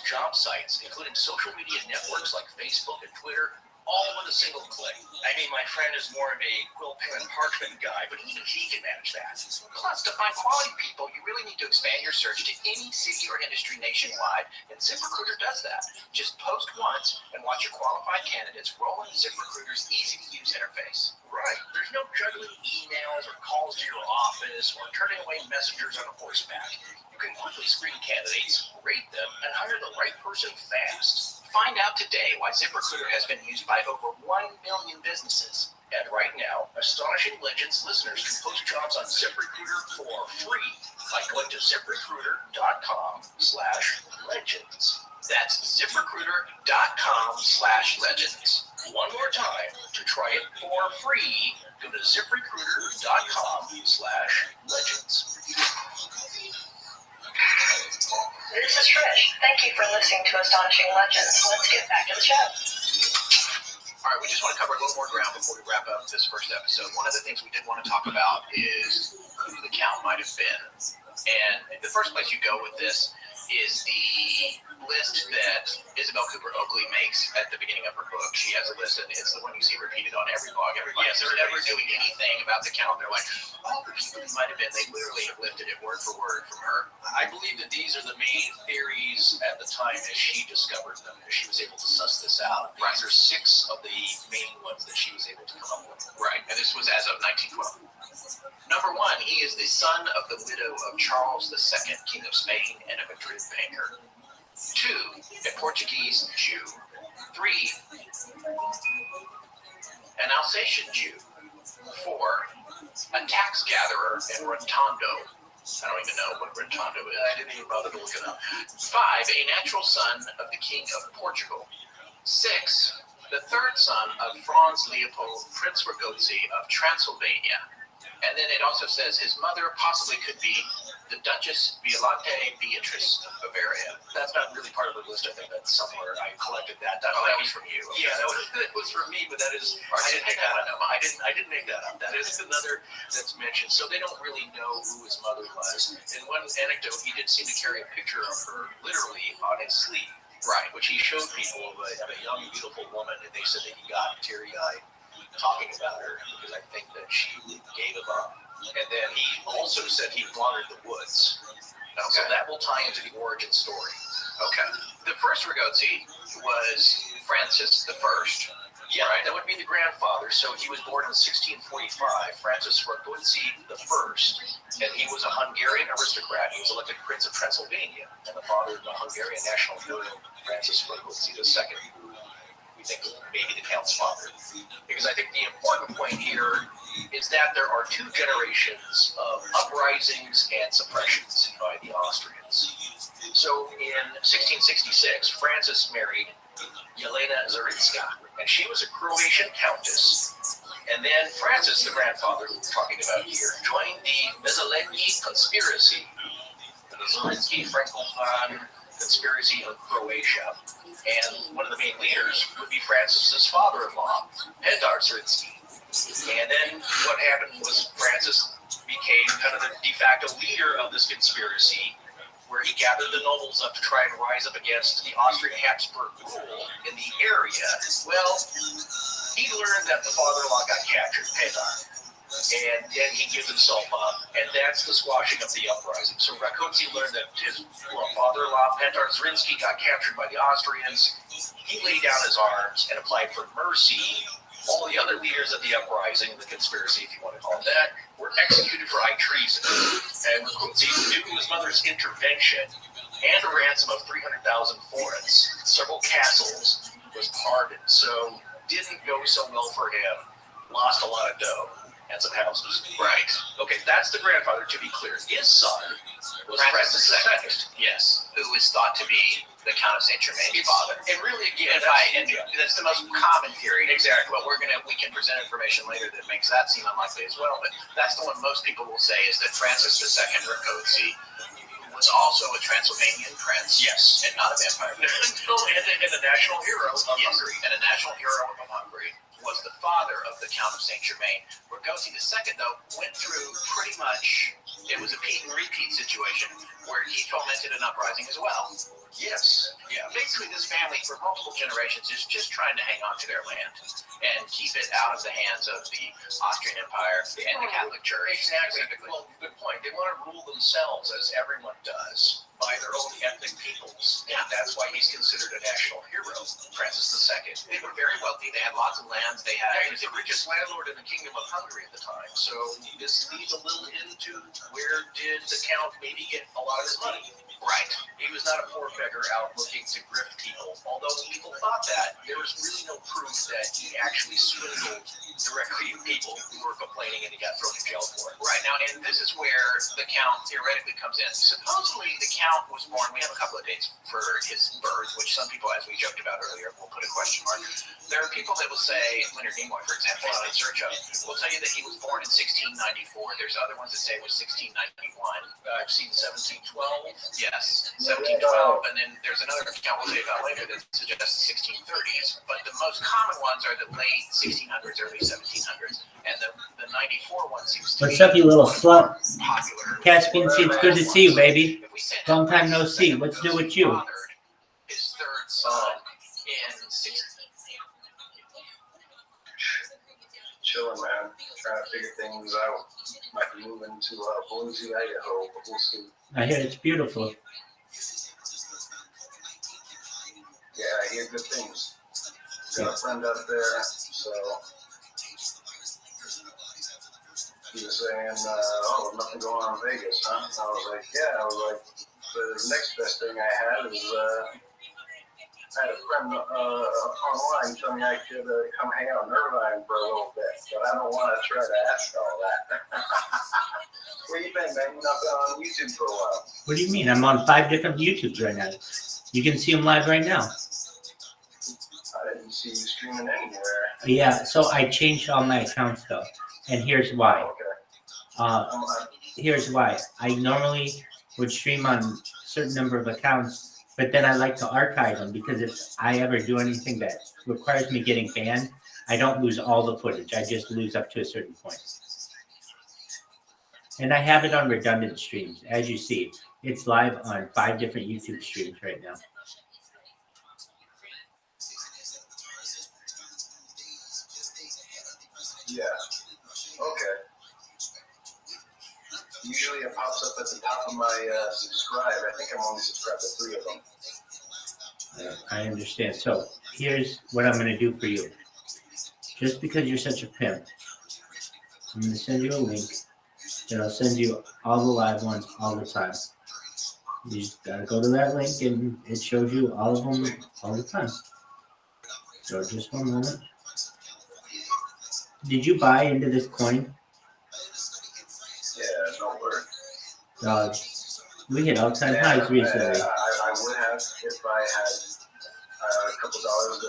Job sites, including social media networks like Facebook and Twitter, all with a single click. I mean, my friend is more of a quill pen and parchment guy, but even he can manage that. Plus, to find quality people, you really need to expand your search to any city or industry nationwide, and ZipRecruiter does that. Just post once and watch your qualified candidates roll into ZipRecruiter's easy-to-use interface. Right. There's no juggling emails or calls to your office or turning away messengers on a horseback. You can quickly screen candidates, rate them, and hire the right person fast. Find out today why ZipRecruiter has been used by over 1 million businesses. And right now, Astonishing Legends listeners can post jobs on ZipRecruiter for free by going to ZipRecruiter.com/legends. That's ZipRecruiter.com/legends. One more time, to try it for free, go to ZipRecruiter.com/legends. This is Trish. Thank you for listening to Astonishing Legends. Let's get back to the show. All right, we just want to cover a little more ground before we wrap up this first episode. One of the things we did want to talk about is who the count might have been. And the first place you go with this is the list that Isabel Cooper Oakley makes at the beginning of her book. She has a list, and it's the one you see repeated on every blog. Everybody, if they're ever doing anything about the count, they're like, oh, the people who might have been, they literally have lifted it word for word from her. I believe that these are the main theories at the time as she discovered them, as she was able to suss this out. Right. These are 6 of the main ones that she was able to come up with. Right, and this was as of 1912. Number 1, he is the son of the widow of Charles II, King of Spain, and a Madrid banker. 2, a Portuguese Jew. 3, an Alsatian Jew. 4, a tax gatherer in Rotondo. I don't even know what Rotondo is. I didn't even bother to look it up. 5, a natural son of the King of Portugal. 6, the 3rd son of Franz Leopold, Prince Ragozzi of Transylvania. And then it also says his mother possibly could be the Duchess Violante Beatrice of Bavaria. That's not really part of the list. I think that's somewhere I collected that. That was from you. Okay. Yeah, that was from me, but that is. I didn't make that up. I didn't make that up. That is another that's mentioned. So they don't really know who his mother was. In one anecdote, he did seem to carry a picture of her literally on his sleeve. Right, which he showed people of a young, beautiful woman, and they said that he got teary-eyed talking about her because I think that she gave him up. And then he also said he wandered the woods. Okay. So that will tie into the origin story. Okay. The first Ragozzi was Francis I, Yeah, right. That would be the grandfather. So he was born in 1645, Francis Raguzzi the First, and he was a Hungarian aristocrat. He was elected Prince of Transylvania, and the father of the Hungarian national hero, Francis Raguzzi II, who we think was maybe the Count's father. Because I think the important point here is that there are two generations of uprisings and suppressions by the Austrians. So in 1666, Francis married Jelena Zarinska, and she was a Croatian countess. And then Francis, the grandfather who we're talking about here, joined the Mezzeleni conspiracy, the Zrinski-Frankopan conspiracy of Croatia. And one of the main leaders would be Francis's father-in-law, Petar Zrinski. And then what happened was Francis became kind of the de facto leader of this conspiracy, where he gathered the nobles up to try and rise up against the Austrian Habsburg rule in the area. Well, he learned that the father-in-law got captured, Petar, and then he gives himself up, and that's the squashing of the uprising. So Rákóczi learned that his father-in-law, Petar Zrinski, got captured by the Austrians. He laid down his arms and applied for mercy. All the other leaders of the uprising, the conspiracy, if you want to call it that, were executed for high treason. And Rákóczi, due to his mother's intervention and a ransom of 300,000 florins, several castles, was pardoned. So didn't go so well for him. Lost a lot of dough and some houses. Right. Okay, that's the grandfather, to be clear. His son was Francis II. Yes. Who is thought to be the Count of Saint Germain's father. And really, again, that's the most common theory. Exactly. But we can present information later that makes that seem unlikely as well. But that's the one most people will say is that Francis II Rákóczi was also a Transylvanian prince. Yes. And not a vampire. and a national hero of Hungary. And a national hero of Hungary was the father of the Count of Saint Germain. Rákóczi II, though, went through pretty much, it was a Pete and repeat situation where he fomented an uprising as well. Yes. Yeah. Basically, this family for multiple generations is just trying to hang on to their land and keep it out of the hands of the Austrian Empire and the Catholic Church. Exactly. Well, good point. They want to rule themselves, as everyone does, by their own ethnic peoples. Yeah. And that's why he's considered a national hero, Francis II. They were very wealthy. They had lots of lands. He was the richest landlord in the Kingdom of Hungary at the time. So this leads a little into where did the Count maybe get a lot of his money? Right. He was not a poor beggar out looking to grift people. Although people thought that, there was really no proof that he actually swindled directly people who were complaining and he got thrown in jail for it. Right. Now, and this is where the Count theoretically comes in. Supposedly, the Count was born, we have a couple of dates for his birth, which some people, as we joked about earlier, will put a question mark. There are people that will say, Leonard Nimoy, for example, in search of, will tell you that he was born in 1694. There's other ones that say it was 1691. I've seen 1712. Yes, 1712. And then there's another account we'll say about later that suggests 1630s. But the most common ones are the late 1600s, early 1700s. And the 94 one seems to What's up, you little slut? Popular. Caspian Sea, it's good to see you, baby. Long time no see. What's new with you? His third son in 16. Chilling, man. Trying to figure things out. Might be moving to Boise, Idaho, but we'll see. I hear it's beautiful. Yeah, I hear good things. Got a friend out there, so he was saying, oh, nothing going on in Vegas, huh? And I was like, yeah. I was like, the next best thing I had is I had a friend online tell me I could come hang out in Irvine for a little bit, but I don't want to try to ask all that. Where you been, man? You've not been on YouTube for a while. What do you mean? I'm on 5 different YouTubes right now. You can see them live right now. I didn't see you streaming anywhere. Yeah, so I changed all my accounts though, and here's why. Okay. Here's why. I normally would stream on a certain number of accounts, but then I like to archive them because if I ever do anything that requires me getting banned, I don't lose all the footage. I just lose up to a certain point. And I have it on redundant streams. As you see, it's live on 5 different YouTube streams right now. Yeah. Okay. Usually it pops up at the top of my subscribe. I think I'm only subscribed to 3 of them. I understand. So here's what I'm going to do for you. just because you're such a pimp, I'm going to send you a link that I'll send you all the live ones all the time. You just got to go to that link and it shows you all of them all the time. So just one moment. Did you buy into this coin? Yeah, no worries. We hit all-time highs recently. I would have if I had a couple dollars to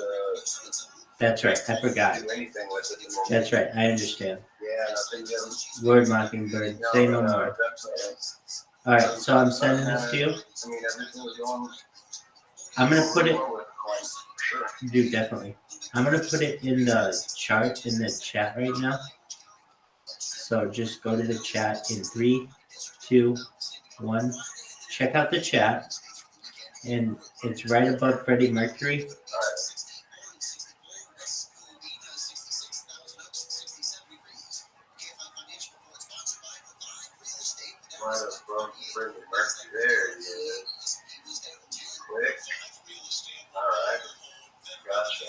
That's right. I forgot. do anything with it. At the moment. That's right. I understand. Yeah, nothing else. Word Mockingbird. Say no more. Definitely. All right. So I'm sending this to you. I mean, everything was going. I'm gonna put it. well with the coin, sure. Dude, definitely. I'm gonna put it in the chart in the chat right now. So just go to the chat in 3, 2, 1. Check out the chat, and it's right above Freddie Mercury. All right. Right above Freddie Mercury. There he is. Click. All right. Gotcha.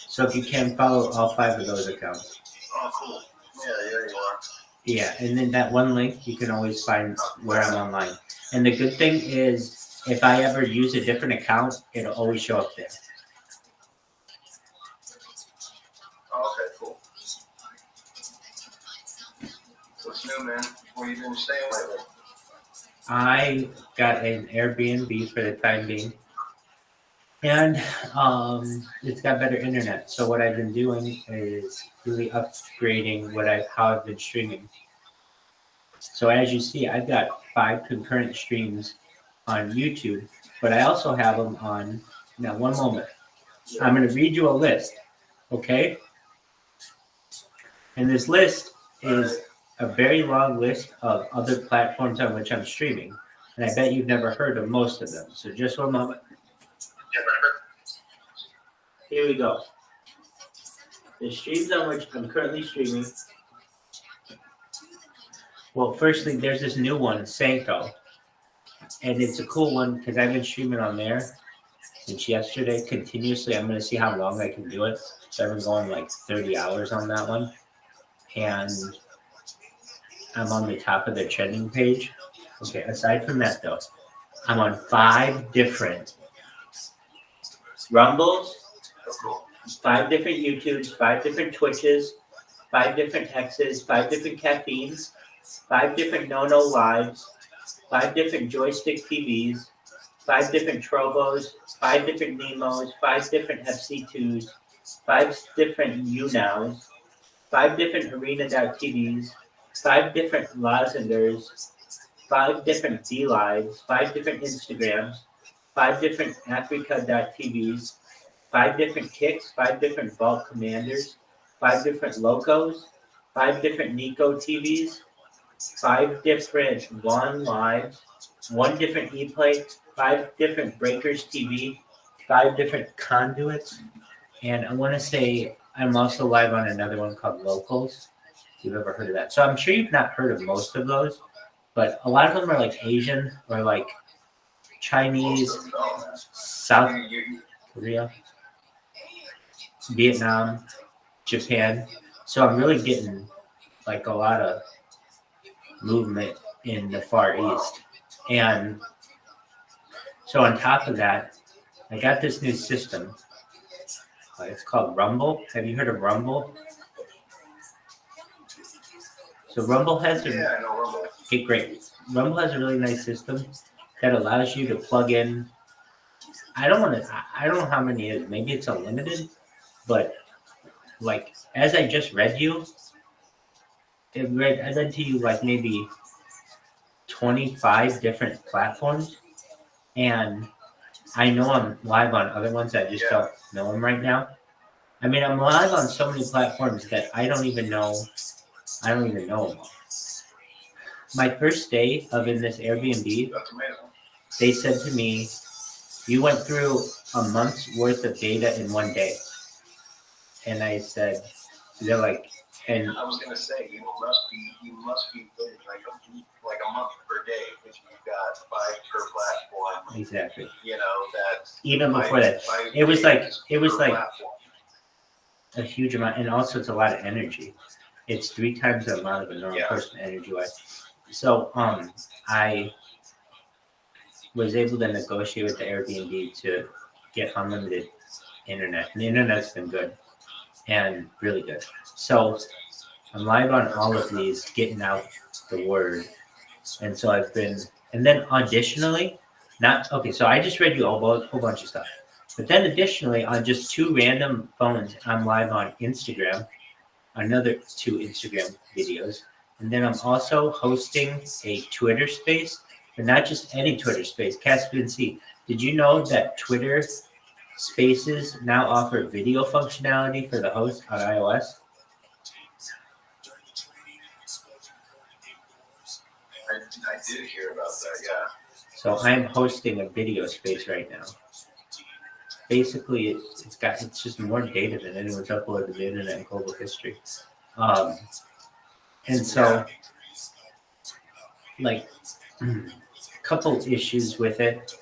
So if you can follow all 5 of those accounts. Oh, cool. Yeah, there you are. Yeah, and then that one link you can always find where I'm online. And the good thing is, if I ever use a different account, it'll always show up there. Oh, okay, cool. What's new, man? Where you been staying lately? I got an Airbnb for the time being, and it's got better internet. So what I've been doing is really upgrading how I've been streaming. So as you see, I've got 5 concurrent streams on YouTube, but I also have them on. Now, one moment. I'm going to read you a list, okay? And this list is a very long list of other platforms on which I'm streaming, and I bet you've never heard of most of them. So just one moment. Here we go. The streams on which I'm currently streaming. Well, firstly, there's this new one, Sanko, and it's a cool one because I've been streaming on there since yesterday continuously. I'm going to see how long I can do it. So I've been going like 30 hours on that one, and I'm on the top of their trending page. Okay, aside from that though, I'm on 5 different Rumbles, 5 different YouTubes, 5 different Twitches, 5 different X's, 5 different Caffeines, 5 different No Lives, 5 different Joystick TVs, 5 different Trovos, 5 different Nemos, 5 different FC2s, 5 different YouNows, 5 different Arena.TVs, 5 different Lazenders, 5 different D-Lives, 5 different Instagrams, 5 different Africa.TVs, 5 different Kicks, 5 different Vault Commanders, 5 different Locos, 5 different Nico TVs, 5 different One Lives, 1 different ePlay, 5 different Breakers TV, 5 different Conduits, and I want to say I'm also live on another one called Locals, if you've ever heard of that. So I'm sure you've not heard of most of those, but a lot of them are like Asian or like Chinese, South Korea, Vietnam, Japan. So I'm really getting like a lot of movement in the Far East. And so on top of that, I got this new system. It's called Rumble. Have you heard of Rumble? So Rumble has I know Rumble. Okay, great. Rumble has a really nice system that allows you to plug in. I don't know how many it is. Maybe it's unlimited, but like as I just read you, I read to you like maybe 25 different platforms, and I know I'm live on other ones. I just don't know them right now. I mean, I'm live on so many platforms that I don't even know them all. My first day of in this Airbnb, they said to me, "You went through a month's worth of data in one day." And I said, "They're like," and I was gonna say you must be getting like a month per day because you've got 5 per platform. exactly. You know that Even before that, it was like a huge amount, and also it's a lot of energy. It's 3 times the amount of a normal Yeah. person energy-wise. So I was able to negotiate with the Airbnb to get unlimited internet, and the internet's been good and really good. So I'm live on all of these, getting out the word, and so I've been, and then additionally, not okay. So I just read you a whole bunch of stuff, but then additionally, on just 2 random phones, I'm live on Instagram, another 2 Instagram videos, and then I'm also hosting a Twitter space, but not just any Twitter space. Caspian Sea. Did you know that Twitter Spaces now offer video functionality for the host on iOS? I did hear about that, yeah. So I'm hosting a video space right now. Basically, it's just more data than anyone's uploaded to the internet in global history. And so, like, a couple issues with it.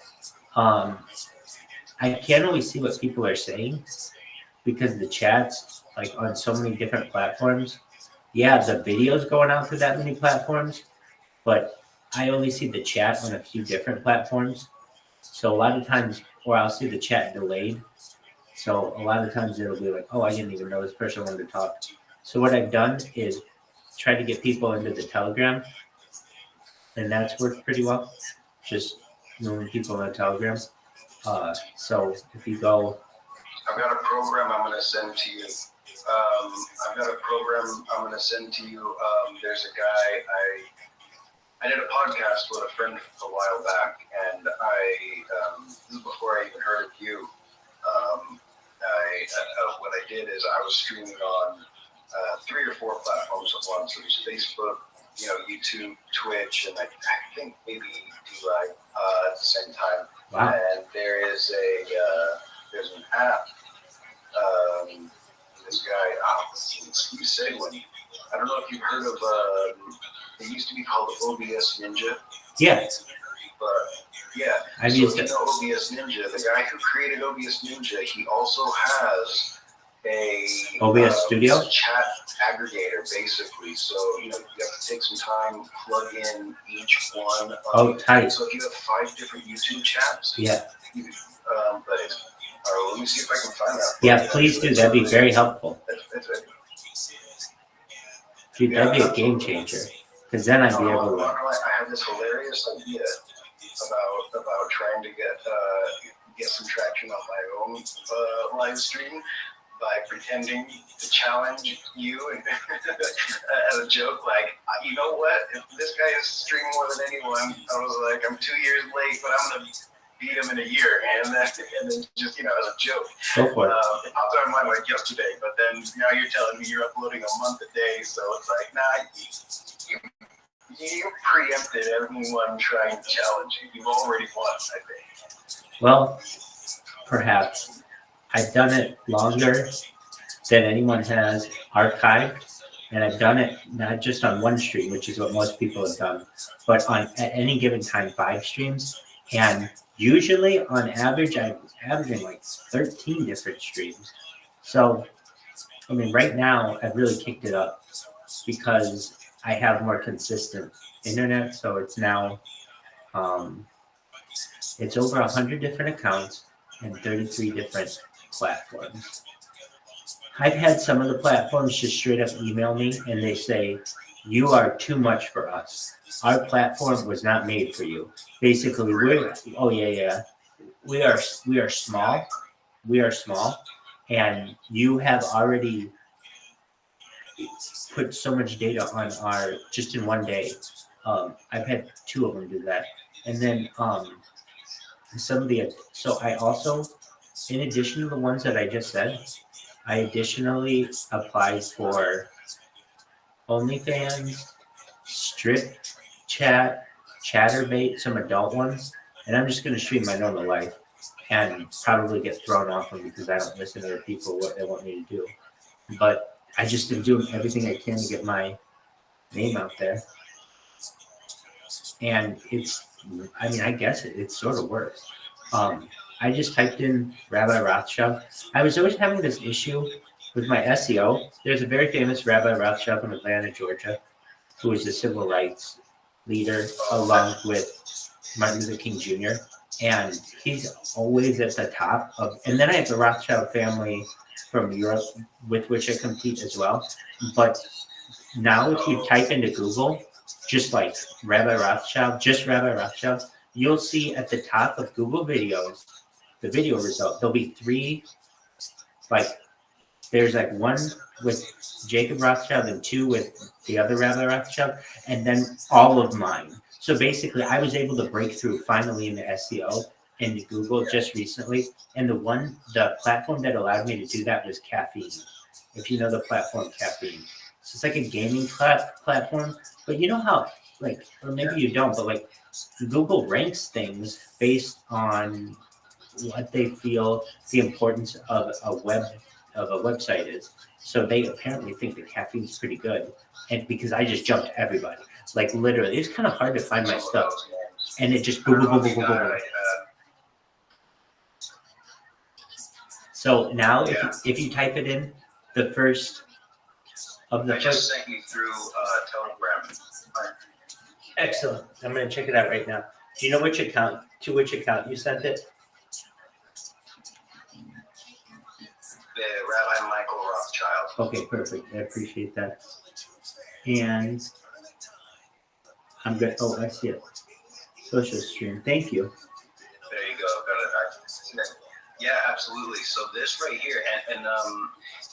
I can't always see what people are saying because the chats, like on so many different platforms, yeah, the video's going out to that many platforms, but I only see the chat on a few different platforms. So a lot of times, or I'll see the chat delayed. So a lot of times it'll be like, oh, I didn't even know this person wanted to talk. So what I've done is try to get people into the Telegram, and that's worked pretty well. Just moving people on Telegram. So if you go, I've got a program I'm going to send to you. There's a guy, I did a podcast with a friend a while back, and this is before I even heard of you. What I did is I was streaming on 3 or 4 platforms at once. It was Facebook, YouTube, Twitch, and I think maybe DLive at the same time. wow, And there's an app. This guy, you say one. I don't know if you've heard of. It used to be called OBS Ninja. yeah, But yeah, I've so used you it. know OBS Ninja. The guy who created OBS Ninja, he also has a OBS Studio? chat aggregator, basically. So you have to take some time, plug in each one. Oh, tight. So if you have 5 different YouTube chats, Yeah, but it's. Let me see if I can find that. yeah, please do. That'd be very helpful. Dude, that'd be a game changer. Because then I'd be able to. I had this hilarious idea about trying to get some traction on my own live stream by pretending to challenge you and as a joke, like, you know what? If this guy is streaming more than anyone, I was like, I'm 2 years late, but I'm gonna beat him in a year, and then just as a joke. Go for it. It popped out of my mind like yesterday, but then now you're telling me you're uploading a month a day, so it's like, nah, you preempted everyone trying to challenge you. You've already won, I think. Well, perhaps. I've done it longer than anyone has archived, and I've done it not just on one stream, which is what most people have done, but on at any given time 5 streams. And usually, on average, I'm averaging like 13 different streams. So, I mean, right now, I've really kicked it up because I have more consistent internet. So it's now, it's over 100 different accounts and 33 different platforms. I've had some of the platforms just straight up email me and they say, you are too much for us. Our platform was not made for you. Basically, we are small. We are small, and you have already put so much data on our just in one day. I've had 2 of them do that, and then so I also, in addition to the ones that I just said, I additionally applied for OnlyFans, Strip Chat, Chatterbait, some adult ones, and I'm just going to stream my normal life and probably get thrown off them because I don't listen to other people what they want me to do. But I just am doing everything I can to get my name out there. And I guess it sort of works. I just typed in Rabbi Rothschild. I was always having this issue with my SEO, there's a very famous Rabbi Rothschild from Atlanta, Georgia, who is a civil rights leader along with Martin Luther King Jr. And he's always at the top of, and then I have the Rothschild family from Europe with which I compete as well. But now if you type into Google, just like Rabbi Rothschild, you'll see at the top of Google videos, the video result, there'll be three, like, there's like one with Jacob Rothschild and two with the other Rabbi Rothschild, and then all of mine. So basically, I was able to break through finally in the SEO in Google just recently. And the platform that allowed me to do that was Caffeine. If you know the platform Caffeine. So it's like a gaming platform. But you know how, like, or maybe you don't, but like Google ranks things based on what they feel the importance of a website is. So they apparently think that Caffeine's pretty good. And because I just jumped everybody. Like literally, it's kind of hard to find my stuff. And it just boom. So now if you type it in, the first of the I just sent you through Telegram. Excellent. I'm going to check it out right now. Do you know which account you sent it? The Rabbi Michael Rothschild. Okay, perfect. I appreciate that. And I'm good. Oh, I see it. Social stream. Thank you. There you go. Yeah, absolutely. So this right here, and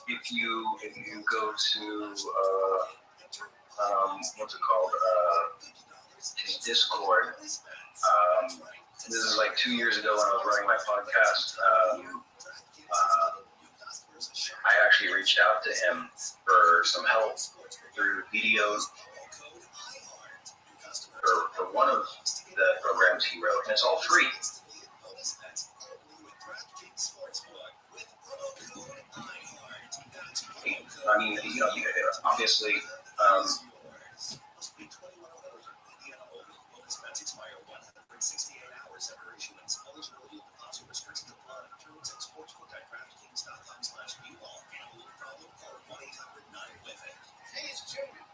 if you go to what's it called? His Discord. This is like 2 years ago when I was running my podcast. I actually reached out to him for some help through videos for one of the programs he wrote, and it's all free. I mean, obviously,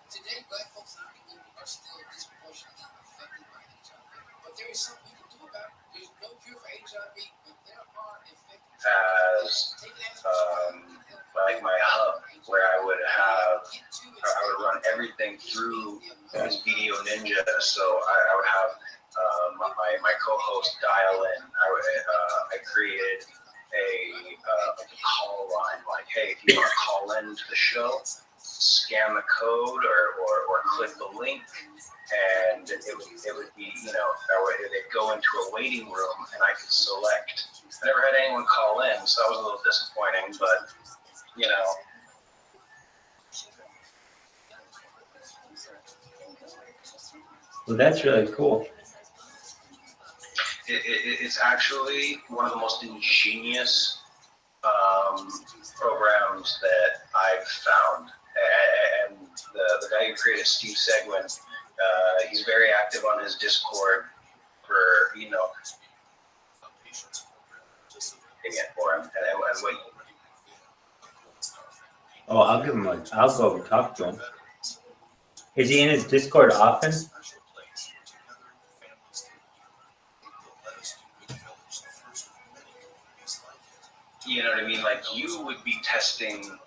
Today, black folks in the community are still disproportionately affected by HIV. But there is something we can do about it. There's no cure for HIV, but there are effective as like my hub where I would run everything through this Video Ninja. So I would have my co-host dial in. I created a call line, like, hey, if you want to call in to the show, scan the code or click the link, and it would be, they'd go into a waiting room and I could select. I never had anyone call in, so that was a little disappointing, but Well, that's really cool. It's actually one of the most ingenious programs that I've found. And the guy who created Steve Seguin, he's very active on his Discord for, for him. And wait. Oh, I'll go and talk to him. Is he in his Discord often? You know what I mean? Like, you would be testing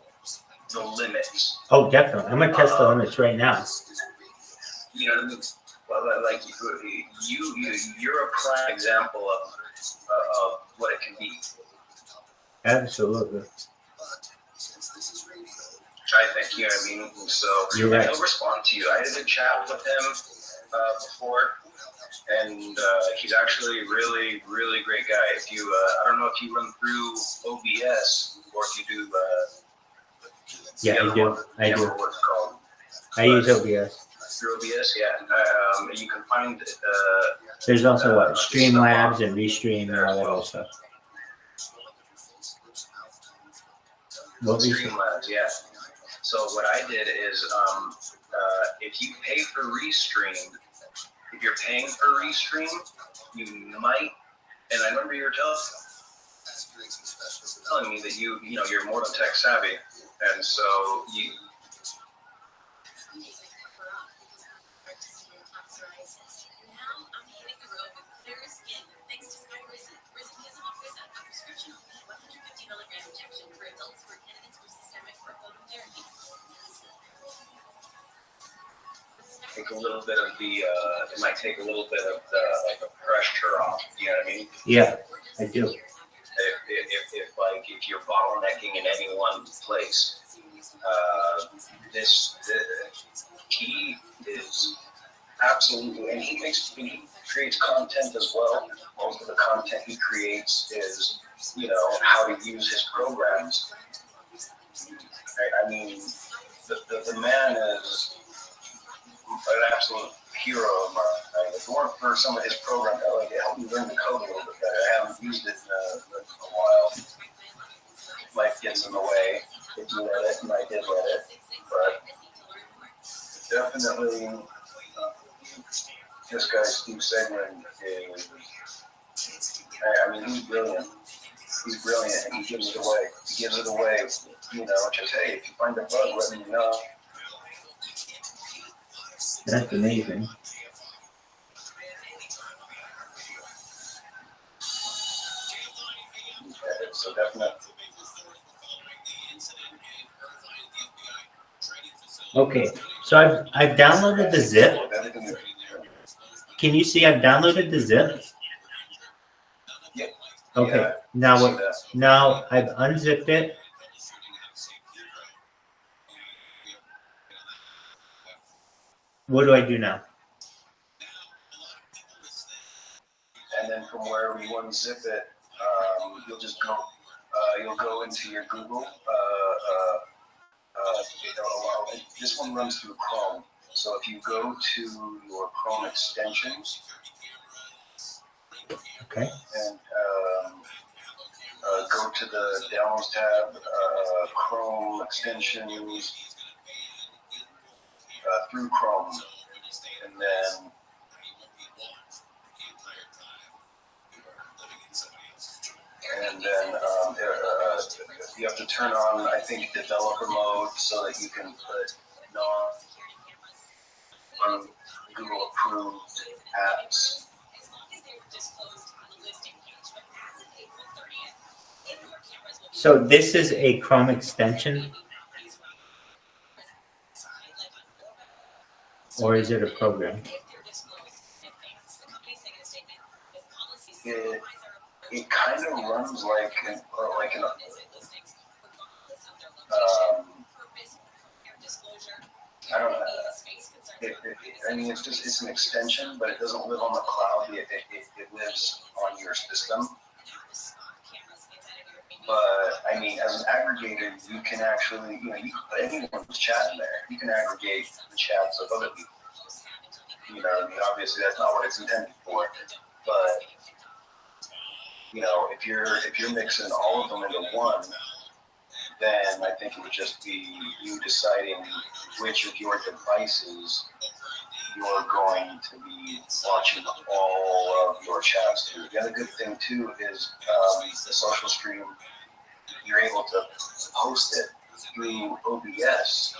the limits. Oh, definitely. I'm going to test the limits right now. You know what I mean? Well, like, you're a prime example of what it can be. Absolutely. I think, you know what I mean? So, You're right. He'll respond to you. I had a good chat with him before, and he's actually a really, really great guy. If you, I don't know if you run through OBS or if you do. Yeah, I do. I do. What's it called? I use OBS. Through OBS, yeah. You can find. There's also Streamlabs and Restream and all that other stuff. Streamlabs, yeah. So what I did is, if you pay for Restream, if you're paying for Restream, you might. And I remember you were telling me that you're more than tech savvy, And so you. Take a little bit of the, it might take a little bit of the pressure off, you know what I mean? Yeah, I do. If you're bottlenecking in any one place, the key is absolutely, and he creates content as well. Most of the content he creates is, how to use his programs. Right? I mean, the man is an absolute hero of mine. If it weren't for some of his programs, it helped me learn the code a little bit better. I haven't used it in a while. Life gets in the way. If you let it, and I did let it. But definitely, this guy, Steve Segman, is, he's brilliant. He's brilliant, and he gives it away. He gives it away, just, hey, if you find a bug, let me know. That's amazing. So definitely. Okay, so I've downloaded the zip. Can you see I've downloaded the zip? Yeah. Okay, Yeah, now I've unzipped it. What do I do now? And then from where we unzip it, you'll just go. You'll go into your Google. This one runs through Chrome. So if you go to your Chrome extensions, Okay. and go to the Downloads tab, Chrome extensions through Chrome, and then you have to turn on, I think, developer mode so that you can put Google approved apps. So this is a Chrome extension, or is it a program? It kind of runs like an I don't know. It's an extension, but it doesn't live on the cloud. It lives on your system. But as an aggregator, you can actually, you can put anyone's chat in there. You can aggregate the chats of other people. Obviously that's not what it's intended for. But if you're mixing all of them into one, then I think it would just be you deciding which of your devices you're going to be watching all of your chats to. The other good thing too is the social stream. You're able to post it through OBS,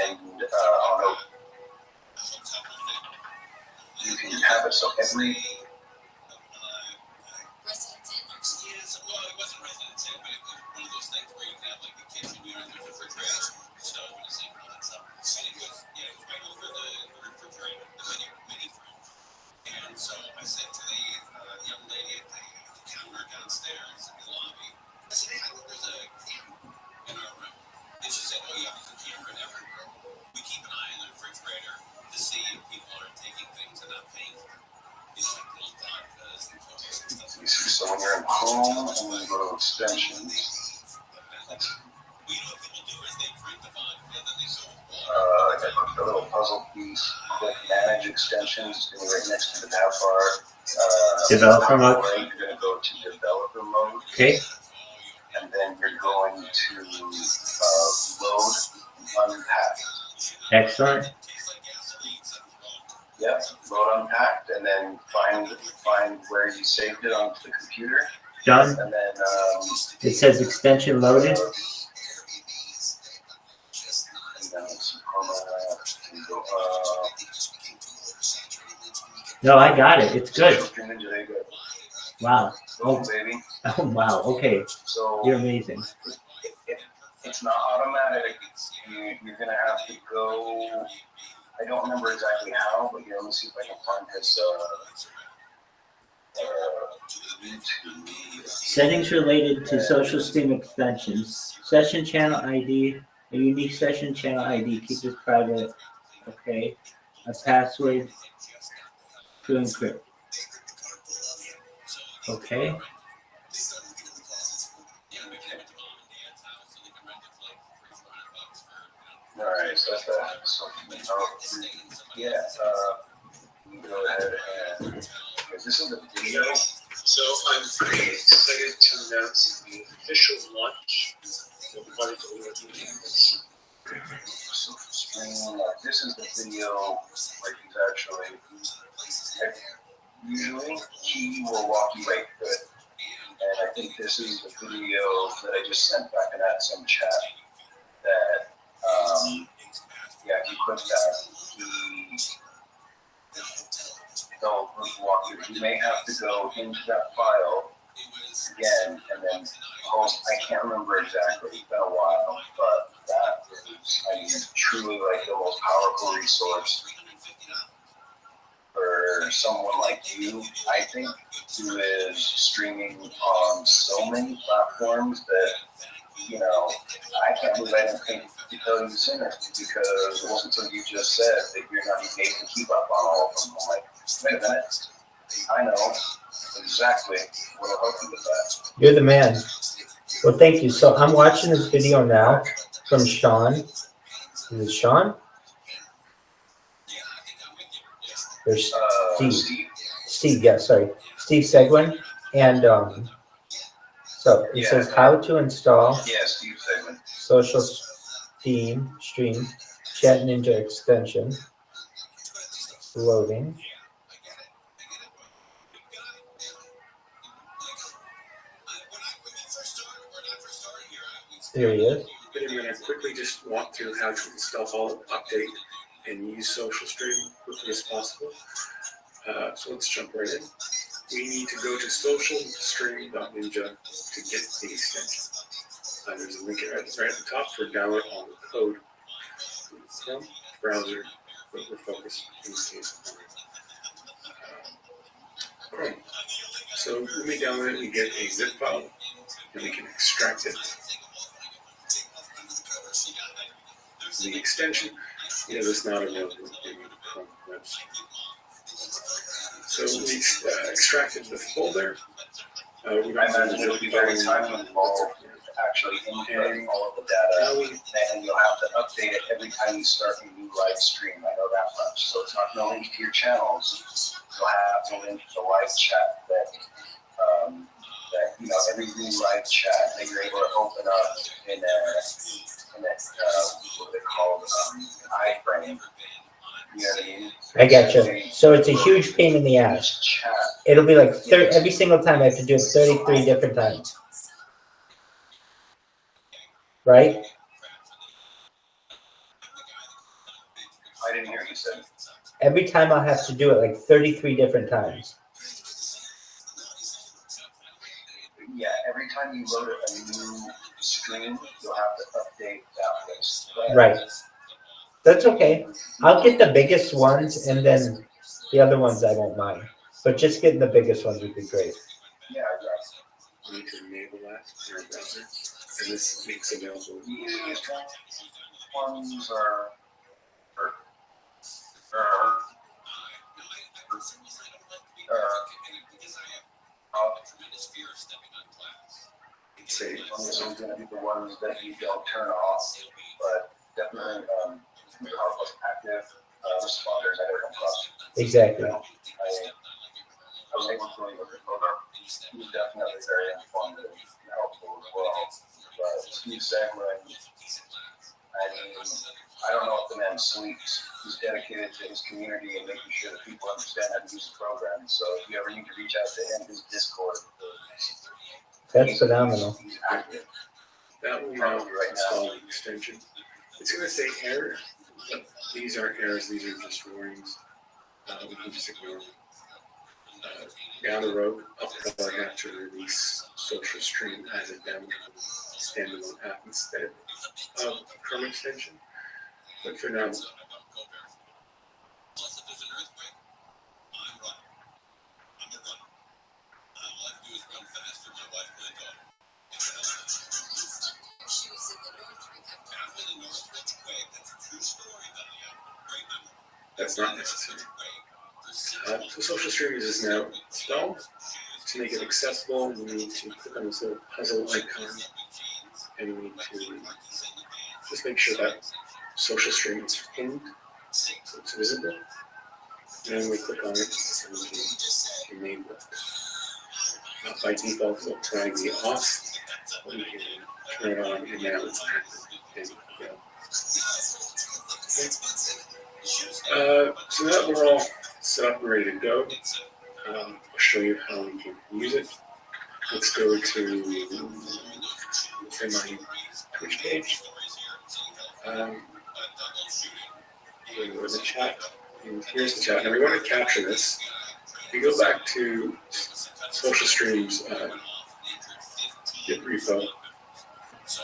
and you can have it so every. And so I said to the young lady at the counter downstairs in the lobby, I said, hey, I think there's a camera in our room. And she said, oh yeah, there's a camera in every room. We keep an eye on the refrigerator to see if people are taking things and not paying for them. Like little vodkas and cokes and stuff. So when you're in Chrome and you go to extensions, what people do is they drink the vodka and then they go a little puzzle piece, click manage extensions, it's going to be right next to the tab bar. Developer mode. You're going to go to developer mode. Okay. And then you're going to load unpacked. Excellent. Yep, load unpacked, and then find where you saved it onto the computer. Done. And then It says extension loaded. No, I got it. It's good. Stream Ninja, there you go. Wow. Boom, Oh, baby. oh wow. Okay. So You're amazing. it's not automatic. You're gonna have to go. I don't remember exactly how, but let me see if I can find his YouTube. Settings related to social stream extensions. Session channel ID. A unique session channel ID. Keep this private. Okay. A password to encrypt. Okay. All right, so that's that. So, yeah, go ahead and this is the video. So I'm pretty excited to announce the official launch of Money to Games. So stream, this is the video where he's actually, usually he will walk you right through it. And I think this is the video that I just sent back in that same chat that, yeah, if you click that, they'll walk you. You may have to go into that file again and then post. I can't remember exactly. It's been a while, but that is, I mean, truly like the most powerful resource for someone like you, I think, who is streaming on so many platforms that, you know, I can't believe I didn't think to tell you sooner, because it wasn't until you just said that you're not even able to keep up on all of them. I'm like, wait a minute, I know exactly what will help you with that. You're the man. Well, thank you. So I'm watching this video now from Sean. Is it Sean? There's Steve. Steve, yeah, sorry. Steve Seguin. And so it says how to install Steve Seguin. social stream chat ninja extension. Loading. There he is. But I'm going to quickly just walk through how to install, update, and use Social Stream quickly as possible. So let's jump right in. We need to go to socialstream.ninja to get the extension. There's a link right at the top for download all the code. Chrome browser, but we're focused in this case on Chrome. So when we download it, we get a zip file, and we can extract it. The extension is not available in Chrome web store. So we extracted the folder. I imagine it would be very time involved actually inputting all of the data, and you'll have to update it every time you start a new live stream. I know that much. So it's not going to link to your channels. You'll have to link to the live chat that you know, every new live chat that you're able to open up in what they call iframe. You know what I mean? I got you. So it's a huge pain in the ass. It'll be like every single time I have to do it 33 different times. Right? I didn't hear you say. Every time I'll have to do it like 33 different times. Yeah, every time you load a new stream, you'll have to update that list. Right. That's okay. I'll get the biggest ones, and then the other ones I won't mind. But just getting the biggest ones would be great. Yeah, we need to enable that in our browser, and this makes available. the easiest ones are Say, those are going to be the ones that you don't turn off, but definitely plus active responders I never come across. Exactly. You know, I was able to look at photo. He was definitely very informative and helpful as well. But Steve Seguin, I mean, I don't know if the man sleeps. He's dedicated to his community and making sure that people understand how to use the program. So if you ever need to reach out to him, his Discord. That's phenomenal. He's active. that will now install the extension. It's going to say error. These aren't errors, these are just warnings. We can just ignore them. Down the road, I'll probably have to release Social Stream as a downloadable standalone app instead of Chrome extension. But for now, that's not necessary. So Social Stream is now installed. To make it accessible, we need to click on this little puzzle icon, and we need to just make sure that Social Stream is pinned so it's visible. And then we click on it and we can enable it. By default, it'll try to be off. We can turn it on, and now it's active. And go. Okay. So now that we're all set up and ready to go, I'll show you how we can use it. Let's go to my Twitch page. Go to the chat, and here's the chat. Now we want to capture this. If you go back to Social Stream's Git repo,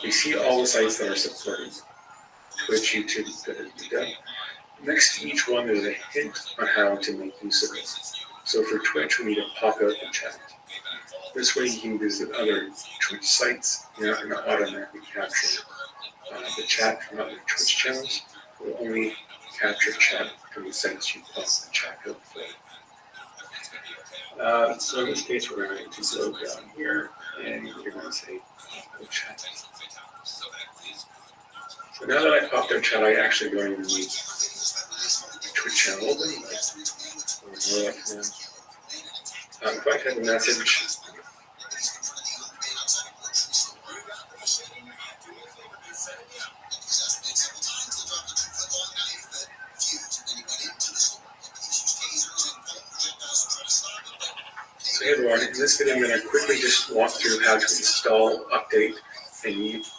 you see all the sites that are supported. Twitch, YouTube, next to each one, there's a hint on how to make use of it. So for Twitch, we need to pop out the chat. This way you can visit other Twitch sites. You're not going to automatically capture the chat from other Twitch channels. We'll only capture chat from the sites you pop the chat out for. So in this case, we're going to go down here, and you're going to say pop chat. So now that I popped out chat, I actually go into the Twitch channel open. If I type a message, so hey everyone, in this video I'm going to quickly just walk through how to install, update, and use.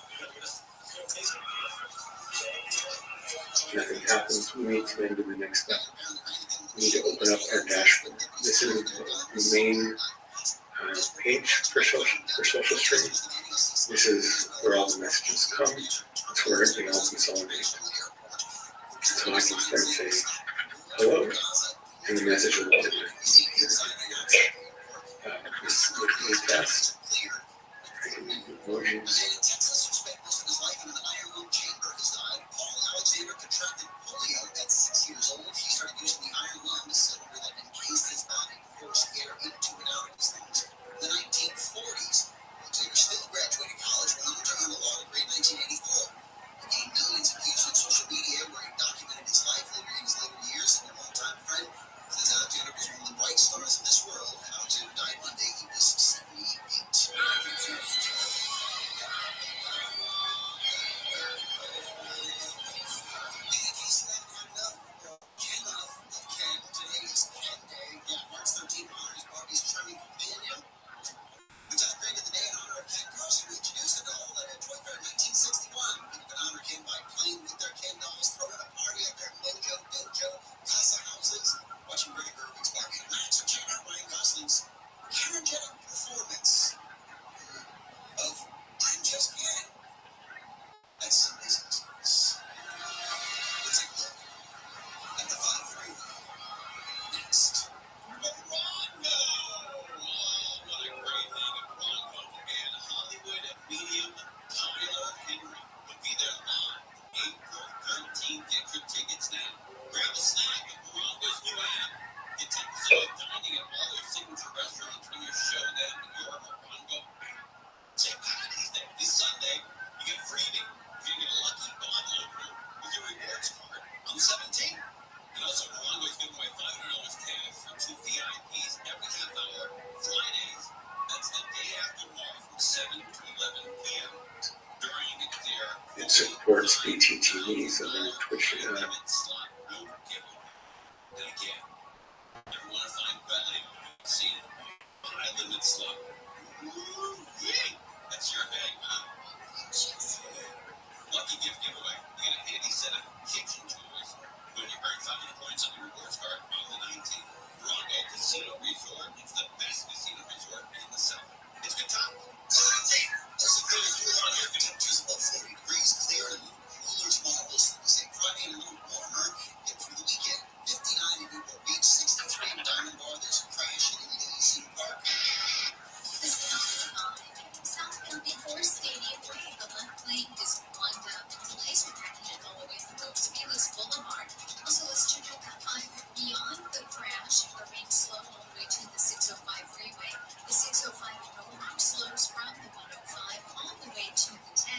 Nothing happens, we need to then do the next step. We need to open up our dashboard. This is the main page for Social Stream. This is where all the messages come. It's where everything else consolidates. So I can start saying hello, and the message will appear. This is a test. I can use emojis. It supports BTTV, so then Twitch should have. Lucky gift giveaway. You get a handy set of kitchen tools When you earn 500 points on your rewards card on the 19th, Rondo Casino Resort is the best casino resort in the South. It's good time. Also feeling cool on here. Temperatures above 40 degrees, clear and a little cooler tomorrow. We'll see Friday and a little warmer. Get through the weekend. 59 in Newport Beach, 63 in Diamond Bar. There's a crash in the AC Park. The South County Forest Stadium where the left lane is blocked up. Delays are packing it all the way through Speedless Boulevard. Also, let's check out that 5 beyond the crash. Remain slow all the way to the 605 freeway. The 605 northbound slows from the 105 all the way to the 10.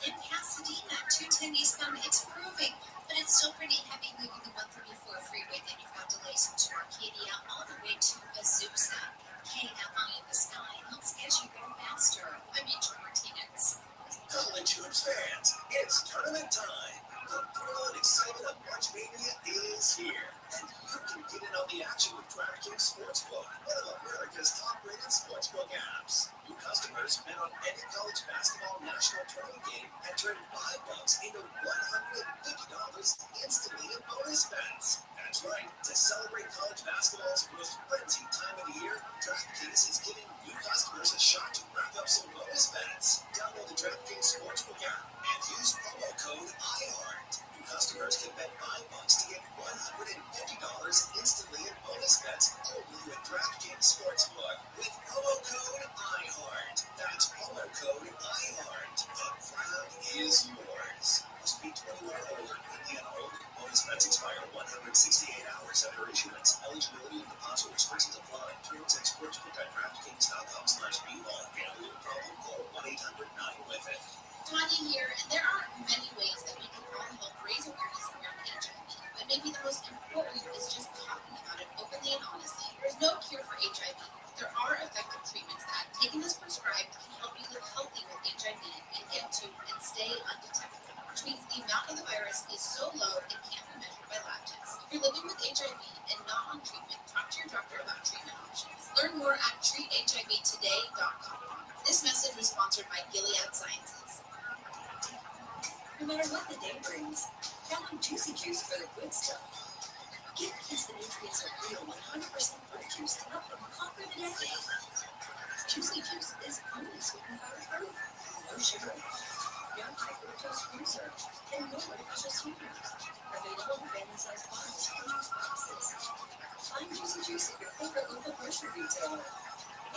In Pasadena, 210 eastbound, it's improving, but it's still pretty heavy leaving the 134 freeway. Then you've got delays into Arcadia all the way to Azusa. KFI in the sky helps get you go faster. I'm Angel Martinez. College Hoops fans, it's tournament time. The thrill and excitement of March Mania is here. And you can get in on the action with DraftKings Sportsbook, one of America's top-rated sportsbook apps. New customers bet on any college basketball national tournament game and turn $5 into $150 instantly in bonus bets. That's right. To celebrate college basketball's most frenzied time of the year, DraftKings is giving new customers a shot to rack up some bonus bets. Download the DraftKings Sportsbook app and use promo code IHEART. New customers can bet $5 to get $150 instantly in bonus bets only with DraftKings Sportsbook with promo code IHEART. That's promo code IHEART. The crown is yours. Must be 21 or older. Indiana only. Bonus bets expire 168 hours after issuance. Eligibility and deposit restrictions apply. Terms at sportsbook.draftkings.com/bball. Gambling problem? Call 1-800-9-WITH-IT. Tanya here, and there are many ways that we can all help raise awareness around HIV, but maybe the most important is just talking about it openly and honestly. There's no cure for HIV, but there are effective treatments that, taken as prescribed, can help you live healthy with HIV and get to and stay undetected, which means the amount of the virus is so low it can't be measured by lab tests. If you're living with HIV and not on treatment, talk to your doctor about treatment options. Learn more at treathivtoday.com. This message was sponsored by Gilead Sciences. No matter what the day brings, count on Juicy Juice for the good stuff. Get a piece the nutrients are real 100% fruit juice to help them conquer the day. Juicy Juice is only sweetened by fruit. No sugar, no high fructose fruit syrup, and no artificial sweeteners. Available in family-sized bottles and juice boxes. Find Juicy Juice at your favorite local grocery retailer.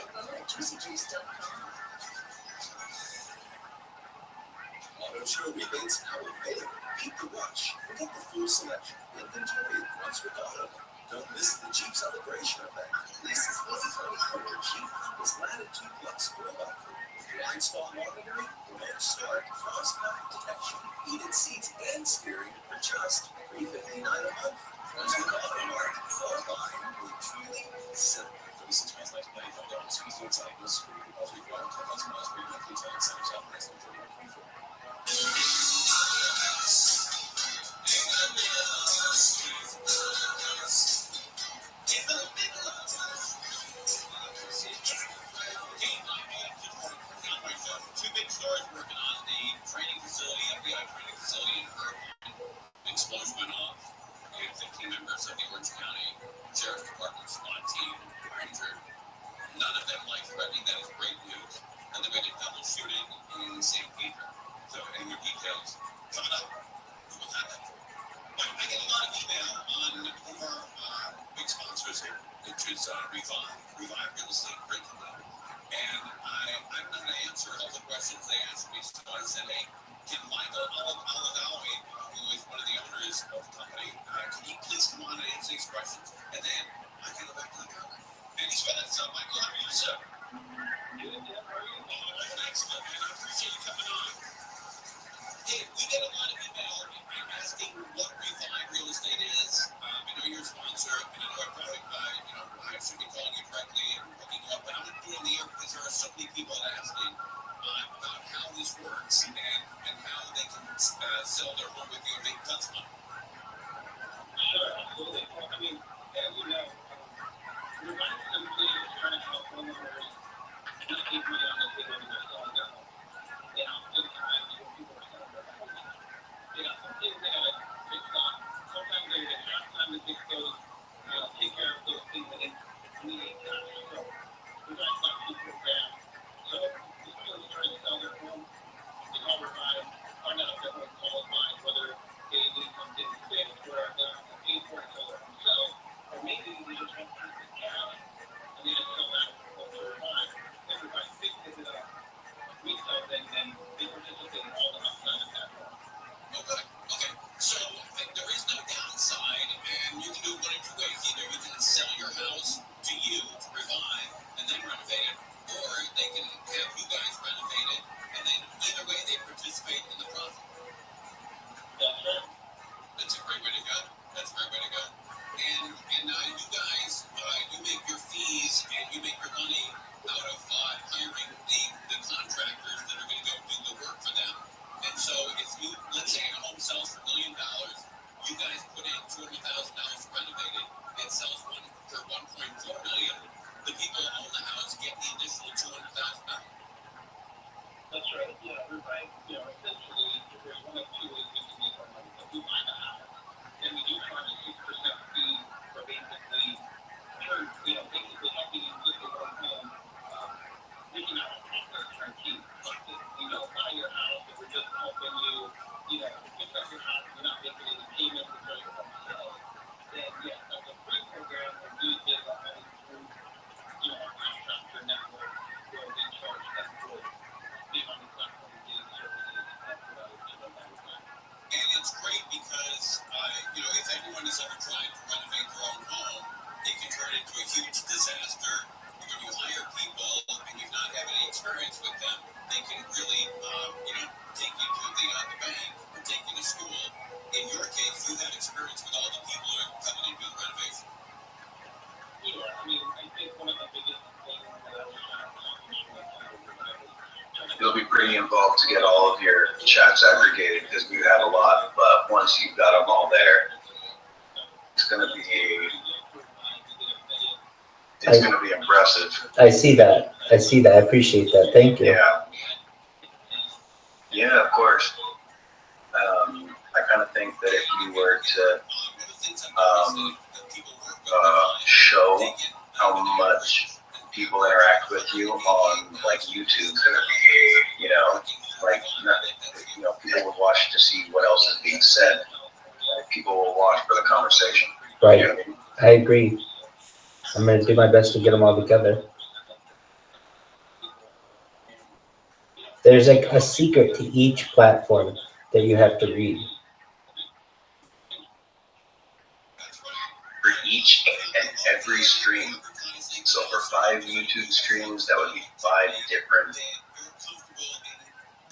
Info at juicyjuice.com. Auto show rebates now available. Beat the rush and get the full selection. Inventory at once with Auto. Don't miss the Jeep celebration event. This is easy for the Jeep Compass Latitude Plus Pro offer. Blind spot monitoring, remote start, cross-path detection, heated seats, and steering for just $359 a month. Once with Auto Mart, online will truly simple. 36 months, $1995. Speed to inside. This is for the deposit required. 10,000 miles per year. Please on Center South, price on 3124. Two big stores working on the training facility, FBI training facility in Irvine. Explosion went off. We had 15 members of the Orange County Sheriff's Department SWAT team were injured. None of them life-threatening. That is great news. And then we had a double shooting in St. Peter. So, any more details coming up? What happened? I get a lot of email on one of our big sponsors here, which is Revive Real Estate Breaking Down. And I'm not going to answer all the questions they asked me. So I said, hey, can Michael Aladawi, who is one of the owners of the company, can you please come on and answer these questions? And then I can go back to the company. And he's with us. Michael, how are you, sir? Good, how are you? Oh, excellent, man. I appreciate you coming on. Hey, we get a lot of email asking what Revive Real Estate is. I know you're a sponsor, and I know I should be calling you directly and hooking you up, but I'm going to do it on the air because there are so many people asking about how this works and how they can sell their home with you and make tons of money. Sure, absolutely. Well, I mean, as you know, Revive simply is trying to help homeowners not keep money on the table when they're selling their home. And oftentimes, when people are selling their homes, some things they got to fix on. Sometimes out of hiring the contractors that are going to go do the work for them. And so if you, let's say a home sells for $1 million, you guys put in $200,000 to renovate it, it sells for $1.4 million. The people who own the house get the additional $200,000. That's right. Yeah, we're buying, essentially, there's one of two ways we can make our money. If we buy the house, then we do charge a 6% fee for basically basically helping you with the one home, making our process turnkey. But if we don't buy your house and we're just helping you, fix up your house, we're not making any payments until your home sells, then yes, that's a free program where we give our money through, our contractor network where we charge them for being on the platform and getting services and providing to them every time. And it's great because, if anyone has ever tried to renovate their own home, it can turn into a huge disaster. When you hire people and you've not had any experience with them, they can really, take you to the bank or take you to school. In your case, you had experience with all the people who are coming in to do the renovation. Yeah, I think one of the biggest things that I was trying to accomplish was It'll be pretty involved to get all of your chats aggregated because we have a lot, but once you've got them all there, it's going to be impressive. I see that. I appreciate that. Thank you. Yeah, of course. I kind of think that if you were to show how much people interact with you on like YouTube, people would watch to see what else is being said. People will watch for the conversation. Right. Yeah. I agree. I'm going to do my best to get them all together. There's like a secret to each platform that you have to read. For each and every stream. So for 5 YouTube streams, that would be 5 different.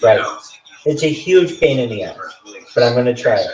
Right. It's a huge pain in the ass, but I'm going to try it.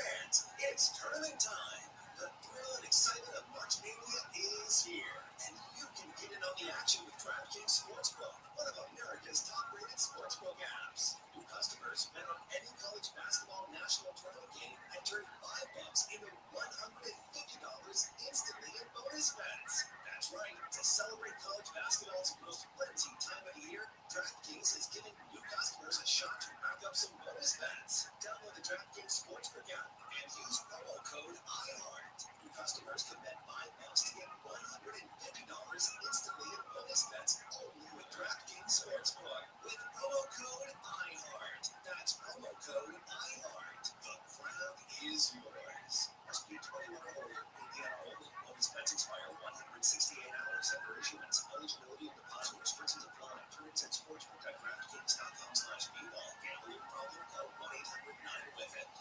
fans, it's tournament time. The thrill and excitement of March Mania is here, and you can get in on the action with DraftKings Sportsbook, one of America's top-rated sportsbook apps. New customers bet on any college basketball national tournament game and turn $5 into $150 instantly in bonus bets. That's right. To celebrate college basketball's most frenzied time of the year, DraftKings is giving new customers a shot to rack up some bonus bets. Download the DraftKings Sportsbook app and use promo code IHEART. New customers can bet $5 to get $150 instantly in bonus bets only with DraftKings Sportsbook. With promo code IHEART. That's promo code IHEART. The crown is yours. Must be 21 or older. Indiana only. Bonus bets expire 168 hours after issuance. Eligibility and deposit restrictions apply. Terms at sportsbook.draftkings.com/bball. Gambling problem? Call 1-800-9-WITH-IT.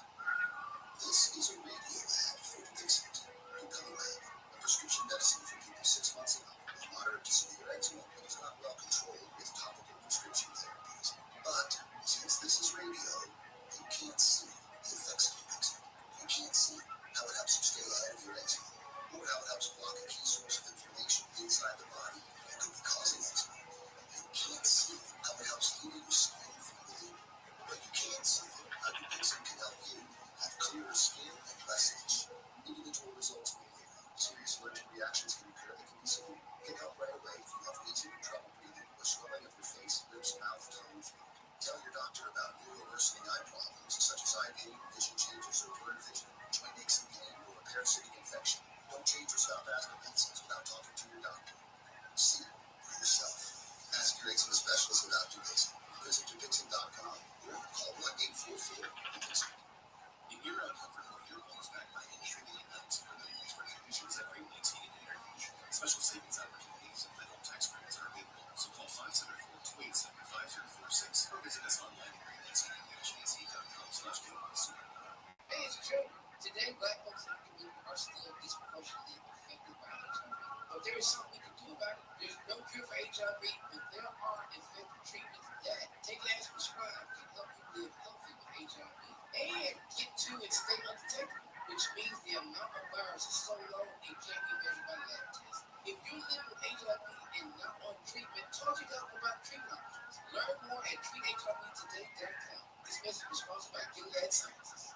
This is a radio ad for Dixit. Diclofenac, a prescription medicine for people 6 months and up with moderate to severe eczema that is not well controlled with topical prescription therapies. But since this is radio, you can't see the effects of Dixit. You can't see how it helps you stay ahead of your eczema, or how it helps block a key source of inflammation inside the body that could be causing eczema. You can't see how it helps heal your skin from within, but you can see how Dixit can help you have clearer skin and less itch. Individual results may vary. Serious allergic reactions can occur that can be severe. Get help right away if you have wheezing, trouble breathing, or swelling of your face, lips, mouth, tongue, throat. Tell your doctor about new or worsening eye problems such as eye pain, vision changes, or blurred vision, joint aches and pain, or a parasitic infection. Don't change or stop asthma medicines without talking to your doctor. See for yourself. Ask your eczema specialist about Dupixent. Visit Dupixent.com or call 1-844-DUPIXENT. In your comfort home, your home is backed by industry-leading items for living expert conditions and great lights, heating, and air conditioning. Special savings opportunities and federal tax credits are available. So call 574-287-5046 or visit us online at greatlights-ac.com/Kilowatt. Hey, it's Joe. Today, Black folks in our community are still disproportionately affected by HIV. But there is something we can do about it. There's no cure for HIV, but there are effective treatments that, taken as prescribed, can help you live healthy with HIV and get to and stay undetectable, which means the amount of virus is so low it can't be measured by lab tests. If you're living with HIV and not on treatment, talk to your doctor about treatment options. Learn more at treathivtoday.com. This message was sponsored by Gilead Sciences.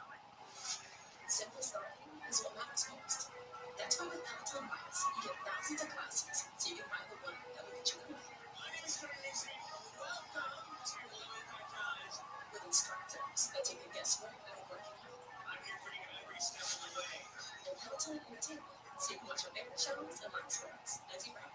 Simple starting is what matters most. That's why with Peloton Miles, you get thousands of classes, so you can find the one that will get you going. My name is Tracy. Welcome to Live Guys. With instructors that take the guesswork out of working out. I'm here for you every step of the way. And Peloton Entertainment, so you can watch your favorite shows and live sports as you ride.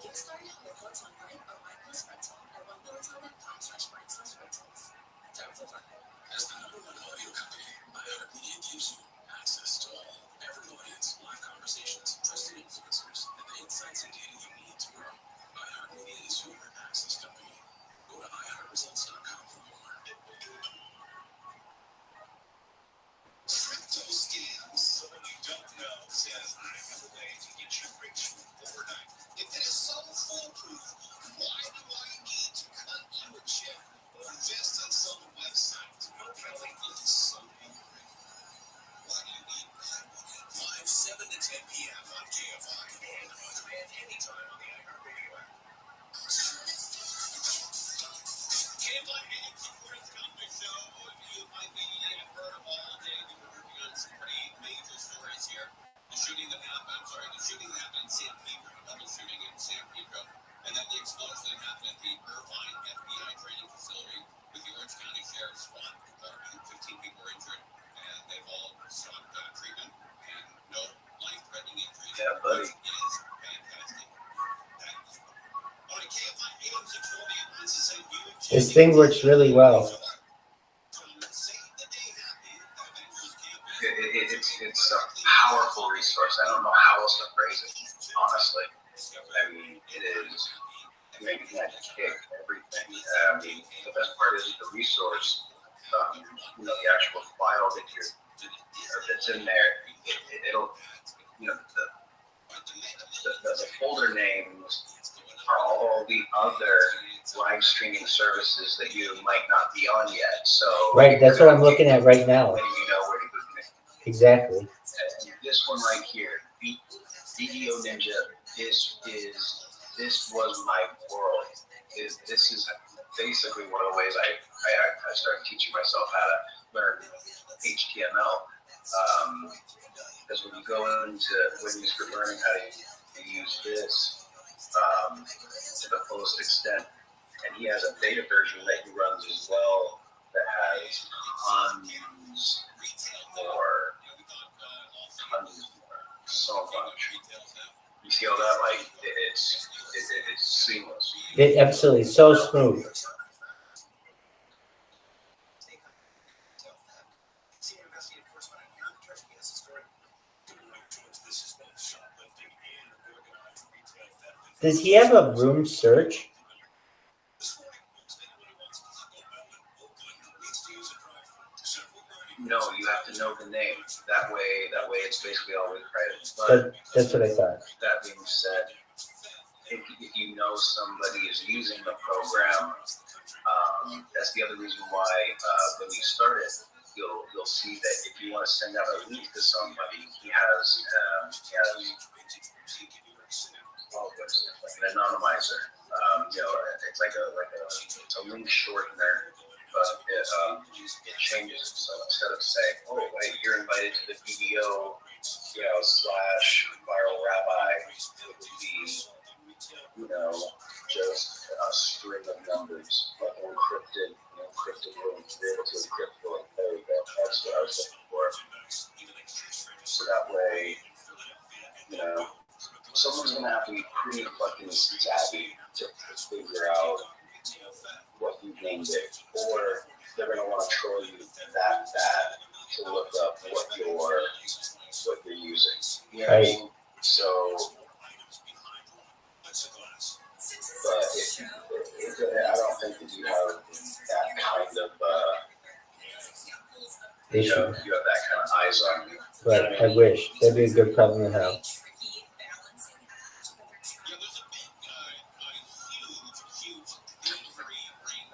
Get started on the Peloton Bike or Bike Plus rental at onepeloton.com/bike/rentals. Terms apply. As the #1 audio company, iHeartMedia gives you access to all, every audience, live conversations, trusted influencers, and the insights and data you need to grow. iHeartMedia is your access company. Go to iHeartResults.com for more. Crypto scams. So when you don't know, says I have a way to get you rich overnight. If it is so foolproof, why do I need to cut you a check or invest on some website? Kelly is so angry. Why do you need that? Live 7 to 10 p.m. on KFI and on demand anytime on the iHeartRadio app. KFI and Sports Comic Show. You might be heard of all day. We've been working on some pretty major stories here. The shooting that happened in San Pedro, a double shooting in San Pedro, and then the explosion that happened at the Irvine FBI training facility with the Orange County Sheriff's SWAT Department. 15 people were injured, and they've all sought treatment and no life-threatening injuries. Yeah, buddy. Which is fantastic. All right, KFI AM 640 wants to send you to This thing works really well. It's a powerful resource. I don't know how else to phrase it, honestly. I mean, it is making that kick everything. The best part is the resource, the actual file that's in there. It'll, the folder names are all the other live streaming services that you might not be on yet. So Right, that's what I'm looking at right now. when you know where to go next. Exactly. And this one right here, Video Ninja, this was my world. This is basically one of the ways I started teaching myself how to learn HTML. Because when you go when you start learning how to use this to the fullest extent, and he has a beta version that he runs as well that has tons more, so much. You see all that? Like it's seamless. It absolutely so smooth. Does he have a room search? No, you have to know the name. That way it's basically always private. But That's what I thought. that being said, if you know somebody is using the program, that's the other reason why when you start it, you'll see that if you want to send out a link to somebody, he has like an anonymizer. It's like it's a link shortener, but it changes it. So instead of saying, "Oh, wait, you're invited to the BDO, / viral rabbi," it would be, just a string of numbers, like an encrypted link. You're able to encrypt the link. There we go. That's what I was looking for. So that way, someone's gonna have to be pretty fucking savvy to figure out what you named it, or they're gonna want to troll you that bad to look up what you're using. You know what I mean? So, but I don't think that you have that kind of issue. you have that kind of eyes on you. Right, I wish. That'd be a good problem to have.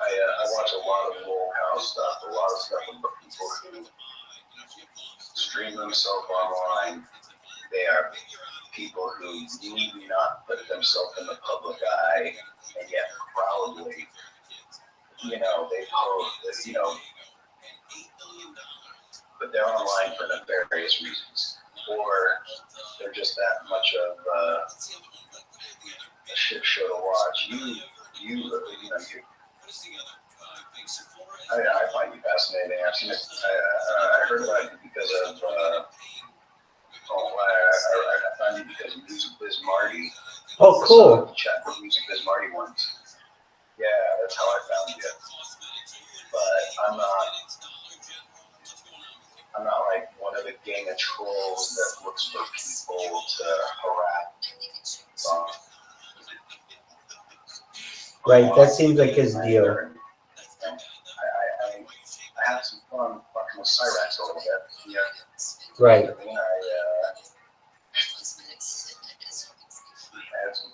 I watch a lot of Lowell House stuff, a lot of stuff about people who stream themselves online. They are people who need not put themselves in the public eye, and yet proudly, they post, but they're online for nefarious reasons, or they're just that much of a shit show to watch. I find you fascinating. I've seen it. I heard about you because of. I found you because of Music Biz Marty. Oh, cool. Chat with Music Biz Marty once. Yeah, that's how I found you. But I'm not like one of the gang of trolls that looks for people to harass. Right, that seems like his deal. I had some fun fucking with Cyrax a little bit. Yeah. Right. I had some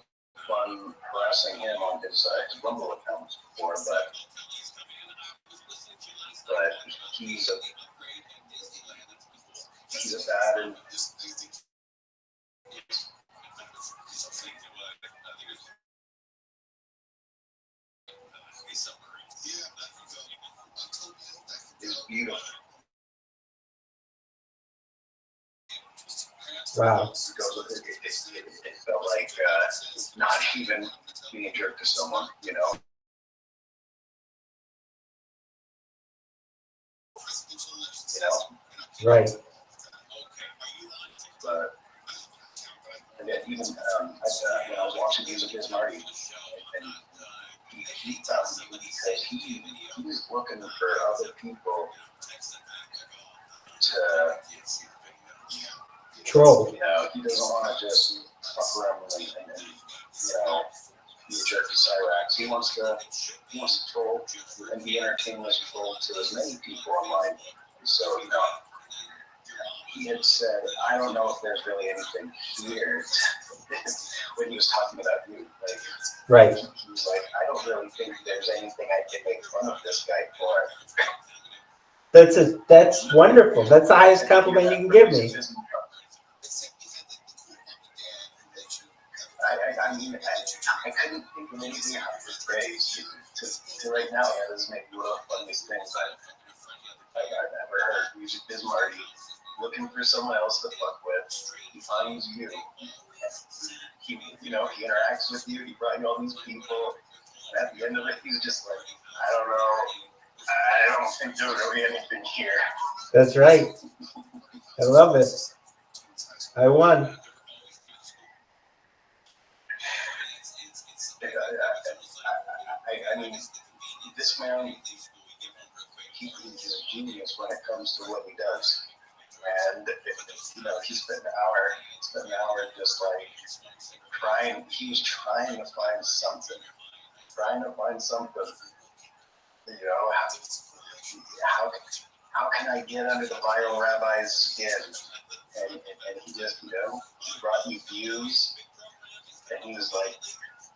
fun harassing him on his Rumble account before, but he's a bad and it's beautiful. Wow. It felt like not even being a jerk to someone, Right. But and then even when I was watching Music Biz Marty, and he found me because he's looking for other people to troll. He doesn't want to just fuck around and be a jerk to Cyrax. He wants to troll and be entertaining as troll to as many people online. So, he had said, I don't know if there's really anything here when he was talking about you. Like, Right. He's like, I don't really think there's anything I can make fun of this guy for. That's wonderful. That's the highest compliment you can give me. I mean, I couldn't think of anything else to praise. To right now, that is maybe one of the funniest things I've ever heard. Music is Marty looking for someone else to fuck with. He finds you. He interacts with you. He brought you all these people. And at the end of it, he's just like, I don't know. I don't think there's really anything here. That's right. I love it. I won. I mean, this man, he's a genius when it comes to what he does. And, he spent an hour just like he was trying to find something. How can I get under the viral rabbi's skin? And he just, he brought me views. And he was like,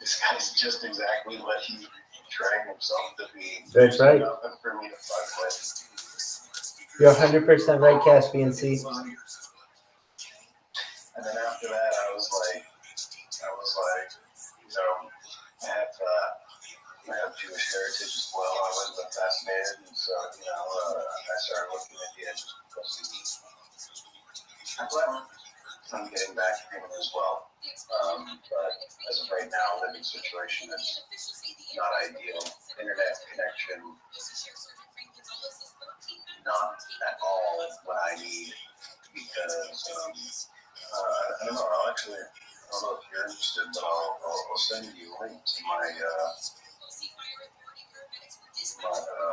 this guy's just exactly what he trained himself to be. That's right. Nothing for me to fuck with. You're 100% right, Caspian C. And then after that, I was like, I have Jewish heritage as well. I was fascinated, and so, I started looking at the edges of I'm getting back in as well. But as of right now, living situation is not ideal. Internet connection, not at all what I need, because I don't know. I don't know if you're interested, but I'll send you a link to my podcast.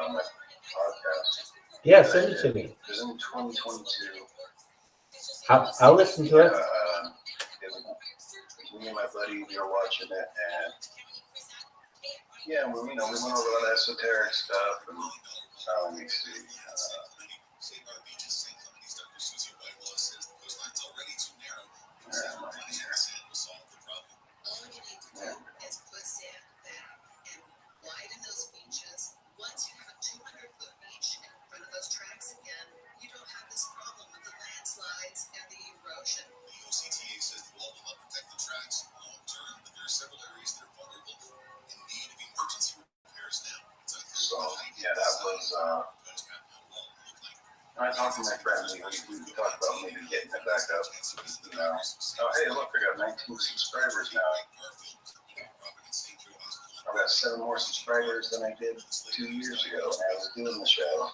Yeah, send it to me. It was in 2022. I'll listen to it. Me and my buddy, we were watching it, and we went over all that esoteric stuff, and let me see. Widen those beaches. Once you have a 200-foot beach in front of those tracks again, you don't have this problem with the landslides and the erosion. The OCTA says the wall will help protect the tracks long term, but there are several areas that are vulnerable in need of emergency repairs now. So, that was, I talked to my friends, we talked about maybe getting it back up, Oh, hey, look, I got 19 subscribers now. I've got 7 more subscribers than I did 2 years ago when I was doing the show.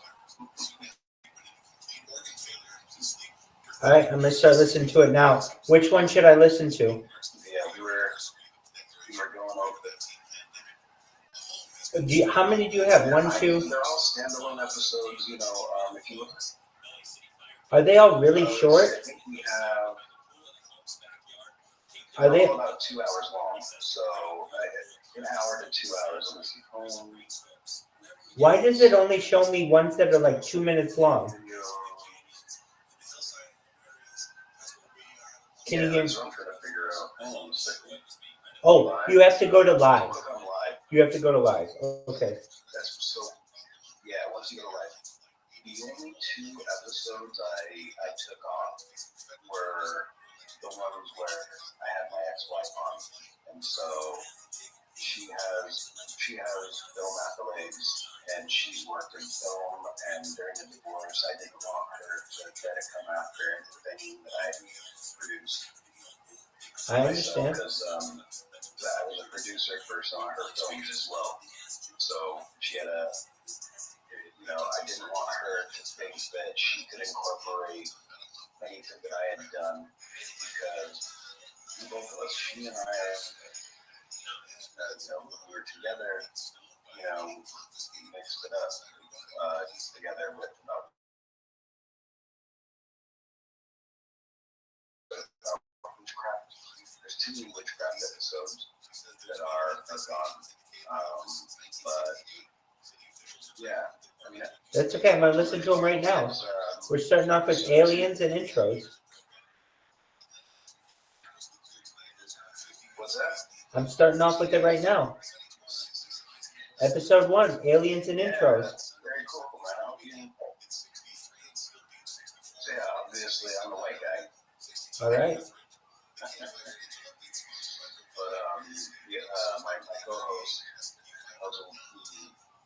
All right, I'm going to start listening to it now. Which one should I listen to? Yeah, we were going over it. How many do you have? 1, 2? They're all standalone episodes, if you look. Are they all really short? I think we have. Are they about 2 hours long? So an hour to 2 hours. Why does it only show me ones that are like 2 minutes long? Can you hear me? Oh, you have to go to live. You have to go to live. Okay. Once you go to live. The only 2 episodes I took off were the ones where I had my ex-wife on, and so she has film accolades, and she's worked in film, and during the divorce, I didn't want her to try to come after anything that I produced. I understand. Because I was a producer for some of her films as well, so she had I didn't want her to think that she could incorporate anything that I had done, because both of us, she and I, we were together, mixed it up together with witchcraft. There's 2 witchcraft episodes that are gone, but yeah. That's okay. I'm going to listen to them right now. We're starting off with aliens and intros. What's that? I'm starting off with it right now. Episode 1, Aliens and Intros. Very cool, man. So yeah, obviously I'm a white guy. All right. But my co-host,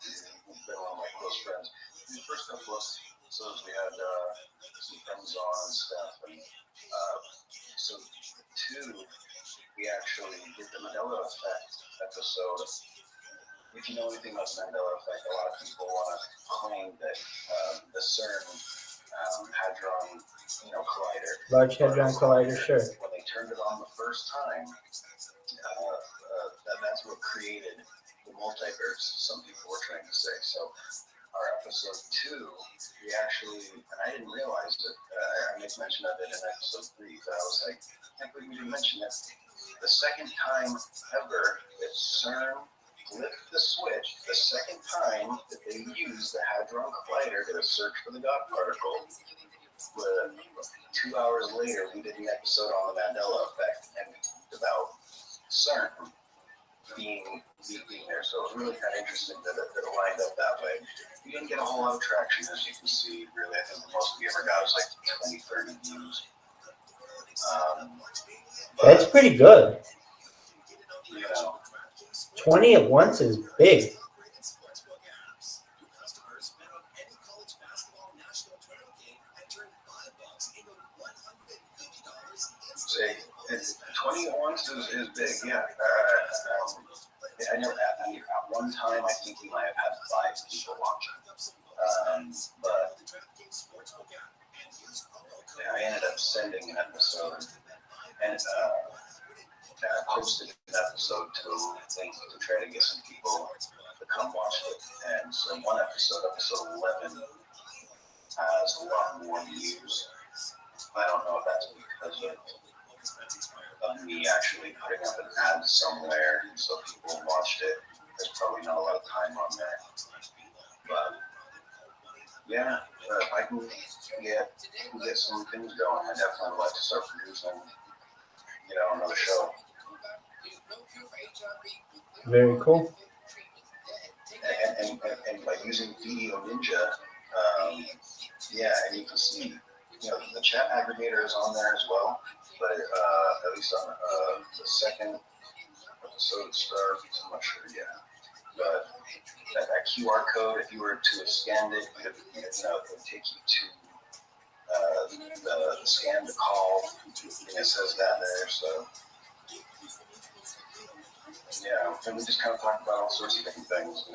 he's been one of my close friends. In the first couple of episodes, we had some friends on and stuff. And so 2, we actually did the Mandela Effect episode. If you know anything about the Mandela Effect, a lot of people want to claim that the CERN Hadron, collider. Large Hadron Collider, sure. When they turned it on the first time, that's what created the multiverse, some people were trying to say. So our episode 2, we actually, and I didn't realize it, I made mention of it in episode 3, but I was like, I think we didn't mention it. The second time ever that CERN flipped the switch, the second time that they used the Hadron Collider to search for the God particle, 2 hours later, we did an episode on the Mandela Effect and we talked about CERN being there. So it was really kind of interesting that it lined up that way. We didn't get a whole lot of traction, as you can see. Really, I think the most we ever got was like 20, 30 views. That's pretty good. 20 at once is big. Say, 20 at once is big, yeah. I know at one time I think we might have had 5 people watching. But I ended up sending an episode and I posted an episode to try to get some people to come watch it. And so one episode 11, has a lot more views. I don't know if that's because of me actually putting up an ad somewhere so people watched it. There's probably not a lot of time on there. But yeah, if I can get some things going, I definitely would like to start producing, another show. Very cool. And by using Video Ninja, and you can see, the chat aggregator is on there as well, but at least on the second episode starts, I'm not sure yet. But that QR code, if you were to scan it, it would take you to the scan to call, and it says that there. So yeah, and we just kind of talk about all sorts of different things,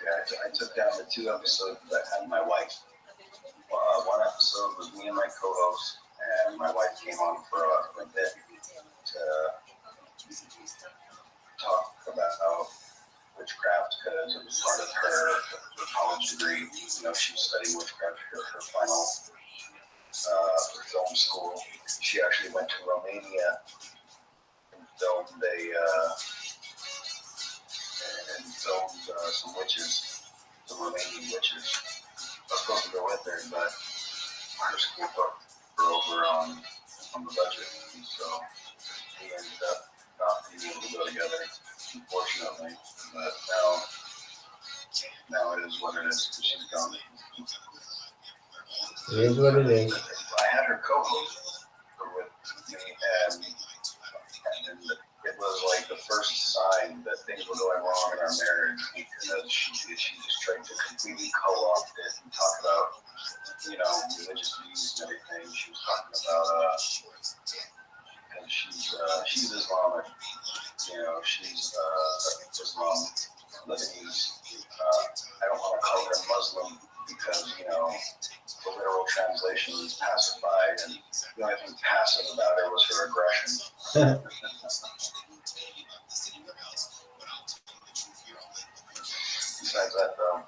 I took down the 2 episodes that had my wife. One episode was me and my co-host, and my wife came on for a bit to talk about witchcraft because it was part of her college degree. She was studying witchcraft for her final film school. She actually went to Romania and filmed some witches, some Romanian witches. I was supposed to go with her, but her school took her over on the budget, and so we ended up not being able to go together, unfortunately. But now it is what it is, because she's gone. It is what it is. I had her co-host with me, and it was like the first sign that things were going wrong in our marriage because she just tried to completely co-opt it and talk about, religious views and everything. She was talking about, and she's Islamic, she's Islam, Lebanese. I don't want to call her Muslim because, the literal translation is pacified, and the only thing passive about her was her aggression. Besides that, though,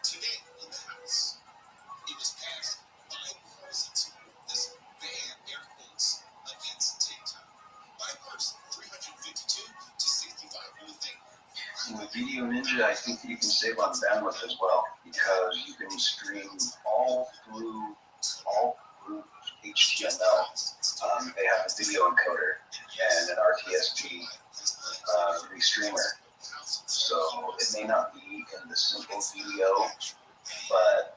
Today in the House, it was passed bipartisan with Video Ninja, I think you can save on bandwidth as well because you can stream all through HTML. They have a video encoder and an RTSP restreamer. So it may not be in the simple video, but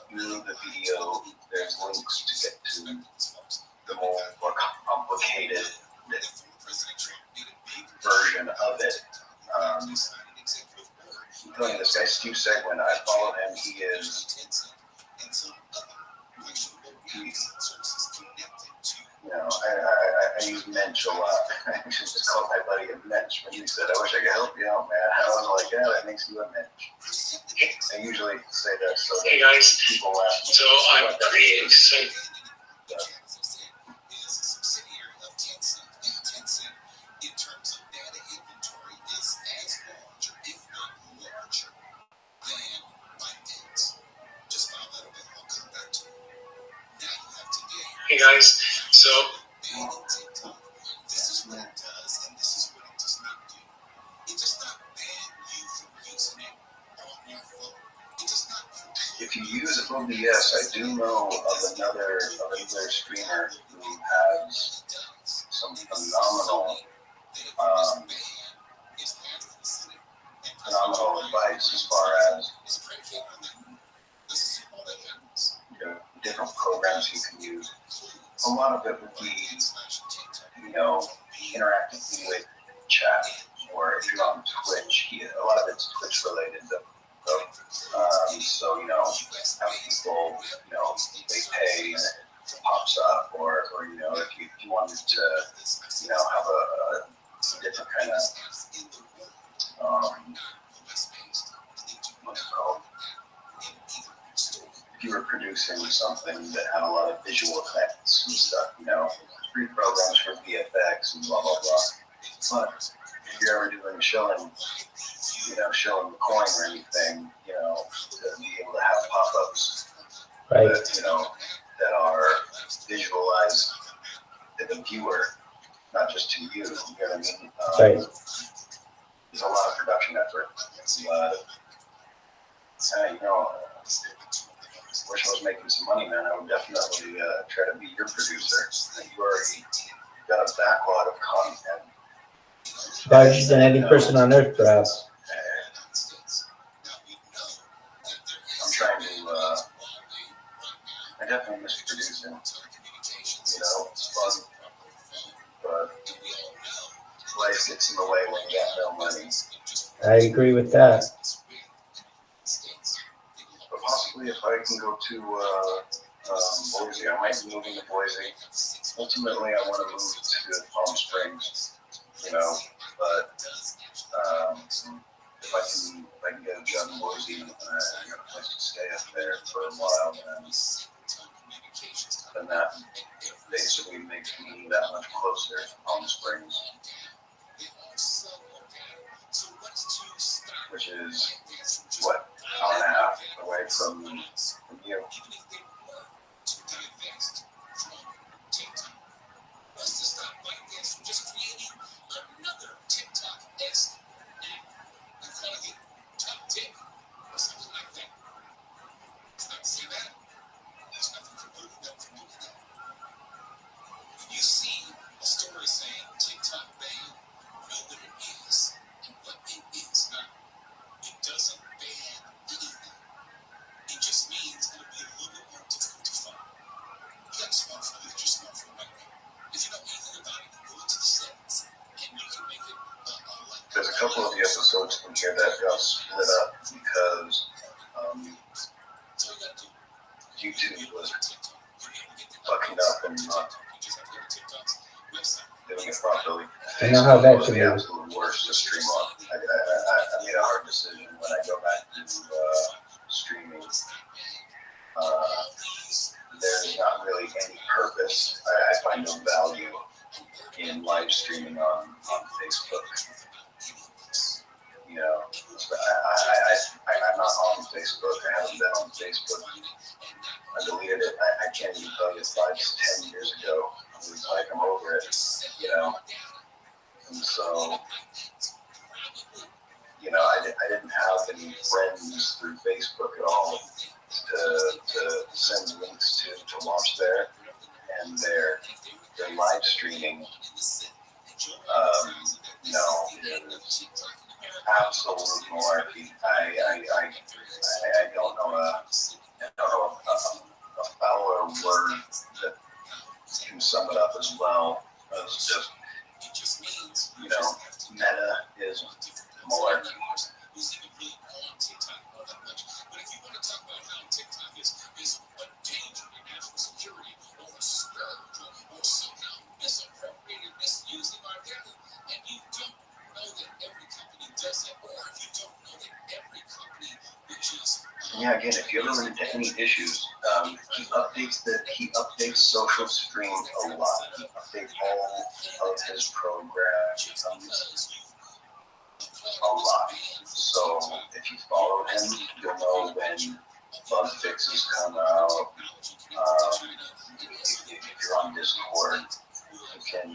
through the video, there's links to get to the more complicated version of it. I'm telling you, this guy Stu Segwin, I follow him. He I use Mensch a lot. I should just call my buddy a Mensch when he said, I wish I could help you out, man. I was like, yeah, that makes you a Mensch. I usually say that so that people laugh. So I'm pretty excited. Hey guys, so if you use OBS, I do know of another streamer who has some phenomenal advice as far as different programs you can use. A lot of it would be, interacting with chat, or if you're on Twitch, a lot of it's Twitch related. So how people, they pay and it pops up, or if you wanted to, have a different kind of, what's it called? If you were producing something that had a lot of visual effects and stuff, free programs for VFX and blah, blah, blah. But if you're ever doing a showing the coin or anything, to be able to have pop-ups right. that are visualized to the viewer, not just to you, you know what I mean? Right. There's a lot of production effort. Wish I was making some money, man. I would definitely try to be your producer. You already got a backlog of content. Larger than any person on earth, perhaps. I'm trying to, I definitely miss producing. It's fun. But life gets in the way when you got no money. I agree with that. But possibly if I can go to Boise, I might be moving to Boise. Ultimately, I want to move to Palm Springs, but if I can get a job in Boise, I got a place to stay up there for a while, then that basically makes me that much closer to Palm Springs, which is, what, an hour and a half away from you. There's a couple of the episodes from here that got split up because YouTube was fucking up and not doing it properly. I know how that can be. be. The absolute worst to stream on. I made a hard decision when I go back to streaming. There's not really any purpose. I find no value in live streaming on Facebook. I'm not on Facebook. I haven't been on Facebook. I deleted it. I can't even tell you 5-10 years ago. I was like, I'm over it, And so I didn't have any friends through Facebook at all to send links to watch there, and their live streaming. No, it is absolute malarkey. I don't know a fouler word that can sum it up as well as just, meta is malarkey. But if you want to talk about how TikTok is a danger to national security or a scourge or somehow misappropriated, misusing our data, and you don't know that every company does that, or if you don't know that every company which is Yeah, again, if you ever run into any issues, he updates social stream a lot. He updates all of his programs a lot. So if you follow him, you'll know when bug fixes come out. If you're on Discord, you can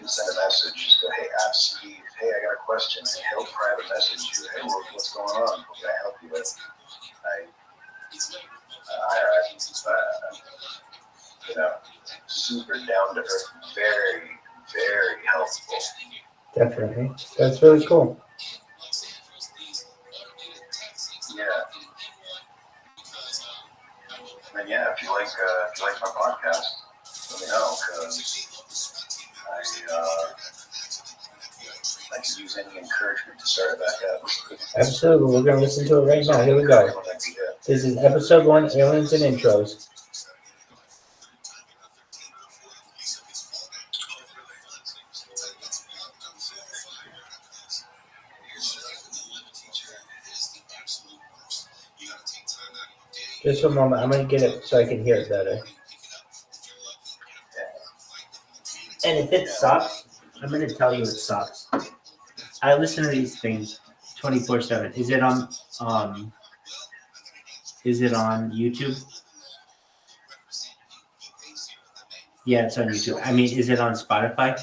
send a message. Just go, hey, ask Steve. Hey, I got a question. He'll private message you. Hey, what's going on? What can I help you with? Super down to earth, very, very helpful. Definitely. That's really cool. Yeah. And yeah, if you like my podcast, let me know, because I could use any encouragement to start it back up. Absolutely. We're going to listen to it right now. Here we go. This is episode 1, Aliens and Intros. Just a moment. I'm going to get it so I can hear it better. And if it sucks, I'm going to tell you it sucks. I listen to these things 24/7. Is it on YouTube? Yeah, it's on YouTube. I mean, is it on Spotify?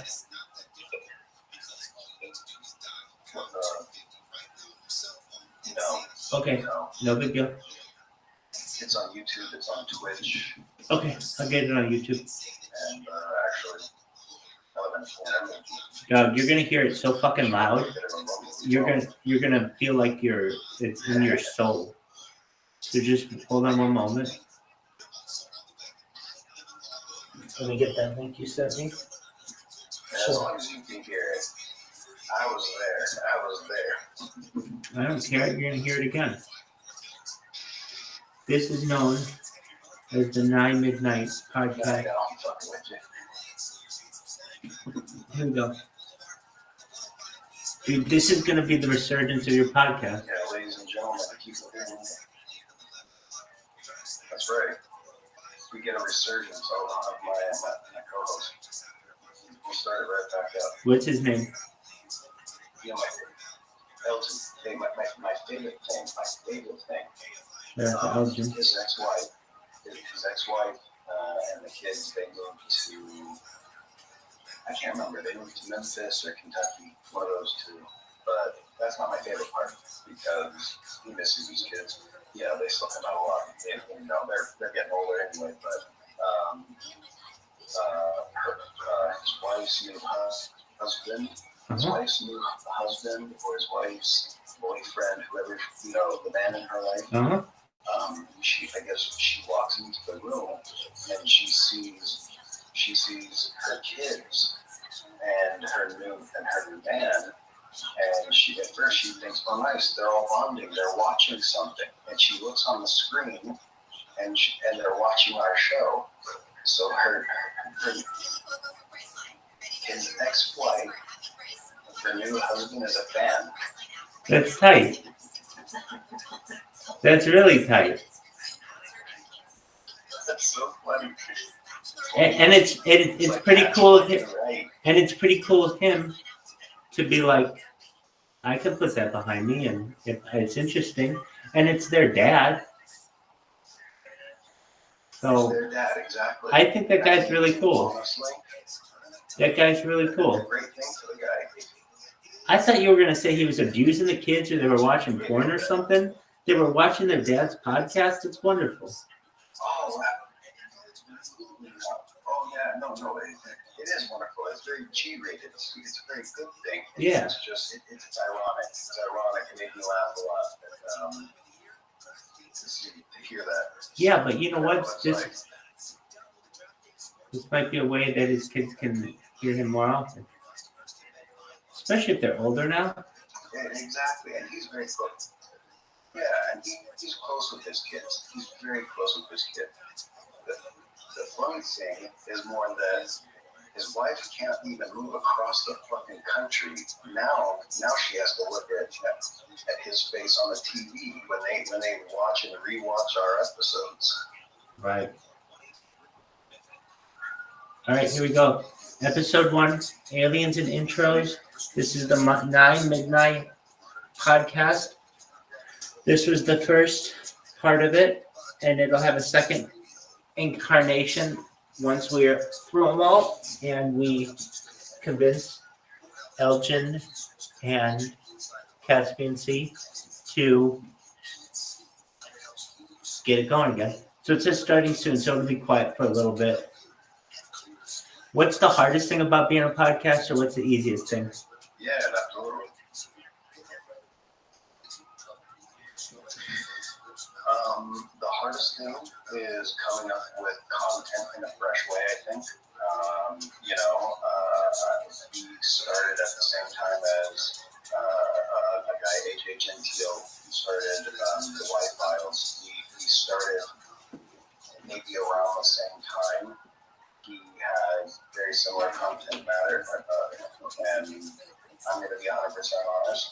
No. Okay, no big deal. It's on YouTube, it's on Twitch. Okay, I'll get it on YouTube. And actually, You're gonna hear it so fucking loud. You're gonna feel like it's in your soul. So just hold on one moment. Let me get that link you sent me. As long as you can hear it. I was there. I don't care. You're gonna hear it again. This is known as the 9 Midnight Podcast. Here we go. Dude, this is going to be the resurgence of your podcast. Yeah, ladies and gentlemen, keep listening. That's right. We get a resurgence of my co-host. We'll start it right back up. What's his name? Elton. Hey, my favorite thing. Elton. His ex-wife and the kids, they moved to, I can't remember, they moved to Memphis or Kentucky, one of those two. But that's not my favorite part, because he misses these kids. Yeah, they still come out a lot. They're getting older anyway, but his wife's new husband, his wife's new husband, or his wife's boyfriend, whoever, the man in her life. I guess she walks into the room and she sees her kids and her new man, and at first she thinks, oh nice, they're all bonding, they're watching something, and she looks on the screen and they're watching our show. So his ex-wife, her new husband, is a fan. That's tight. That's really tight. That's so funny. And it's pretty cool of him. And it's pretty cool of him to be like, I could put that behind me, and it's interesting. And it's their dad. So their dad, exactly. I think that guy's really cool. Honestly, that guy's really cool. Great thing for the guy. I thought you were gonna say he was abusing the kids, or they were watching porn or something. They were watching their dad's podcast. It's wonderful. Oh, yeah, no, it is wonderful. It's very G-rated. It's a very good thing. Yeah. It's just, it's ironic. It's ironic. It made me laugh a lot. To hear that. Yeah, but you know what? It's like, This might be a way that his kids can hear him more often, especially if they're older now. yeah, exactly, and he's very close. Yeah, and he's close with his kids. He's very close with his kids. The funny thing is more that his wife can't even move across the fucking country. Now she has to look at his face on the TV when they watch and rewatch our episodes. Right. All right, here we go. Episode 1, Aliens and Intros. This is the 9 Midnight podcast. This was the first part of it, and it'll have a second incarnation once we're through them all, and we convince Elgin and Caspian Sea to get it going again. So it says starting soon, so it'll be quiet for a little bit. What's the hardest thing about being a podcaster? What's the easiest thing? Yeah, absolutely. The hardest thing is coming up with content in a fresh way, I think. We started at the same time as a guy, AJ Gentile, who started the White Files. We started maybe around the same time. He had very similar content matter, and I'm going to be 100% honest.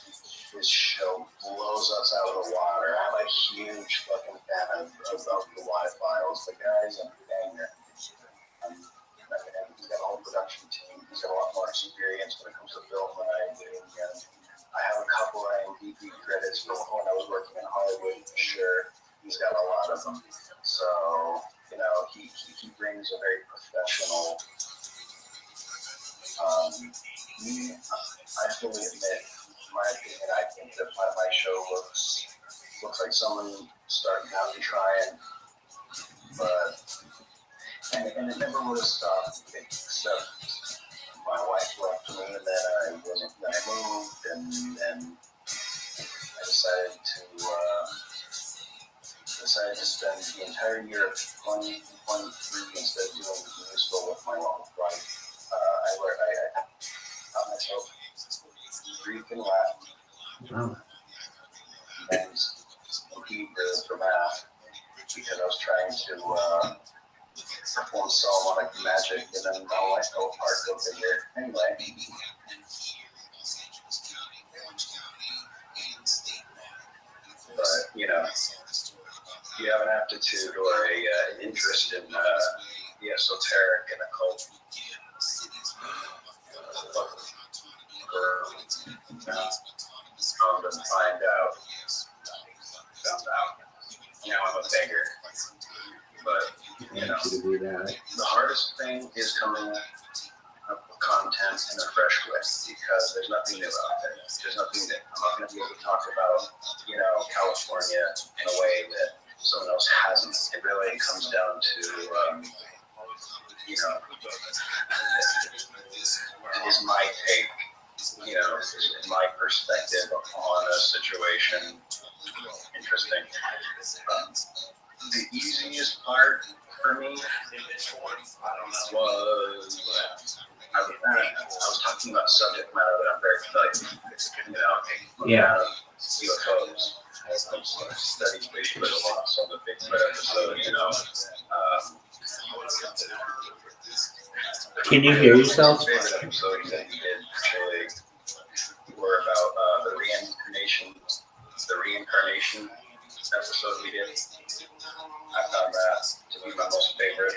This show blows us out of the water. I'm a huge fucking fan of the White Files. The guy's a banger. And he's got a whole production team. He's got a lot more experience when it comes to film than I do. And I have a couple of IMDb credits from when I was working in Hollywood. For sure, he's got a lot of them. So, he brings a very professional. I fully admit, in my opinion, I think that my show looks like someone starting out and trying, and it never would have stopped except my wife left me, and then I moved, and I decided to spend the entire year of 2023 instead of doing useful with my wife. I found myself breathing Latin and Hebrew for math because I was trying to perform Solomonic magic, and then all I fell apart over here. Anyway. But, if you have an aptitude or an interest in the esoteric and occult, found out. Now I'm a beggar. But, the hardest thing is coming up with content in a fresh way because there's nothing new out there. There's nothing new. I'm not going to be able to talk about, California in a way that someone else hasn't. It really comes down to, is my take, is my perspective on a situation interesting. The easiest part for me was I was talking about subject matter that I'm very familiar with, Yeah. UFOs. I studied Bigfoot a lot, so the Bigfoot episode, Can you hear yourself? My favorite episodes that we did actually were about the reincarnation episode we did. I found that to be my most favorite.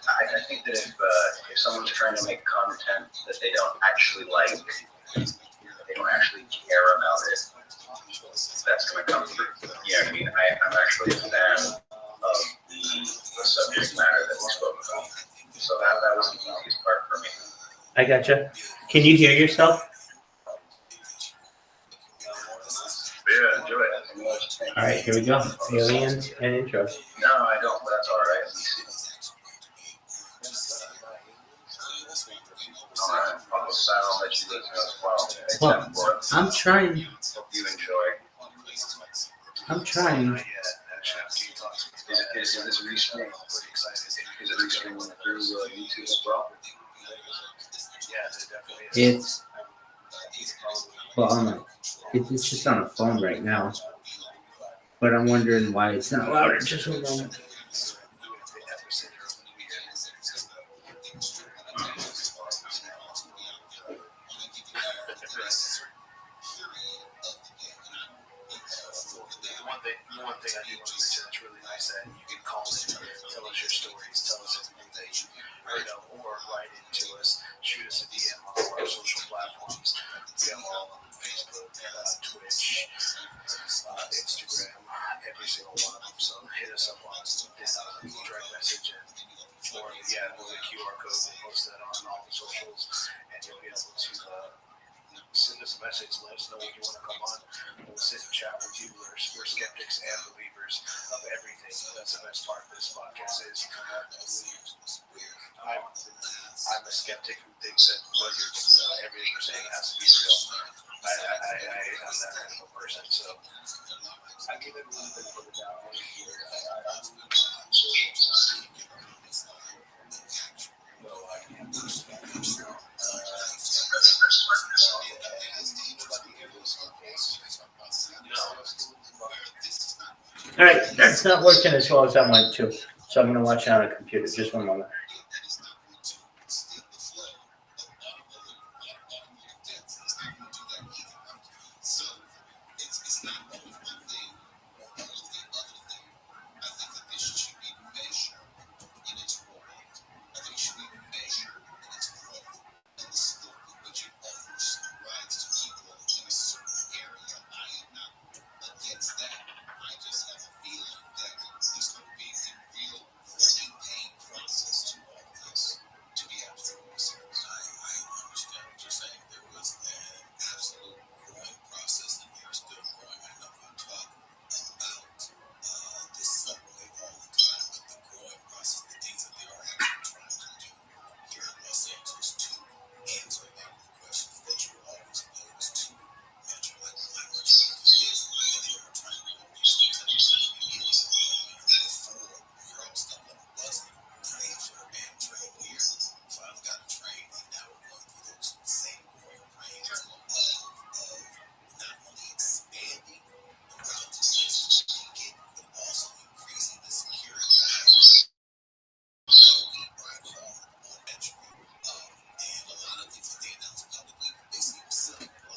I think that if someone's trying to make content that they don't actually like, they don't actually care about it, that's going to come through. I'm actually a fan of the subject matter that we're I gotcha. Can you hear yourself? Yeah, enjoy it. Let me know what you think. All right, here we go. Aliens and intro. No, I don't, but that's all right. All right. I'll put that on that you listen as well. Thanks, Well, Adam, for it. I'm trying. Hope you enjoy. I'm trying. Is this restreaming? Is it restreaming through YouTube as well? It's well, it's just on a phone right now. But I'm wondering why it's not louder. Just a moment. One thing I do want to mention that's really nice that you can call in, tell us your stories, tell us everything that you heard of, or write into us, shoot us a DM on all our social platforms. We have all on Facebook, Twitch, Instagram, every single one of them. So hit us up on direct message or the QR code. We'll post that on all the socials, and you'll be able to send us a message, let us know when you want to come on. We'll sit and chat with you. We're skeptics and believers of everything. That's the best part of this podcast is I'm a skeptic who thinks that everything you're saying has to be real. I'm that kind of a person, so I give it a little bit of a down. All right, that's not working as well as I want to. So I'm gonna watch it on a computer. Just one moment.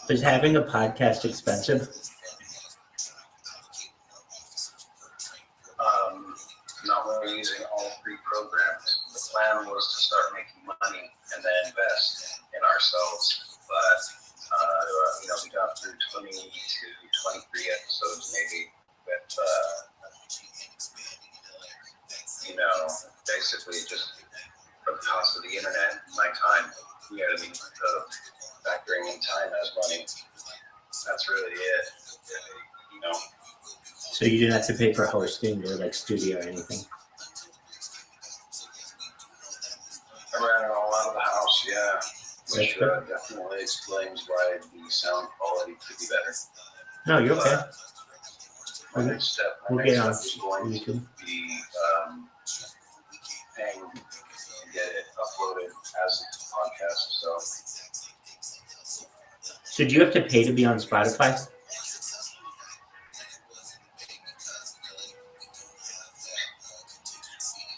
Is having a podcast expensive? Not when we're using all three programs. The plan was to start making money and then invest in ourselves. But, we got through 20 to 23 episodes maybe with, basically just for the cost of the internet, my time, factoring in time as money. That's really it, So you didn't have to pay for hosting or like studio or anything? I ran it all out of the house, yeah. Which That's definitely explains why the sound quality could be better. No, you're okay. My next step We'll get on is going to YouTube. be paying to get it uploaded as a podcast. So do you have to pay to be on Spotify?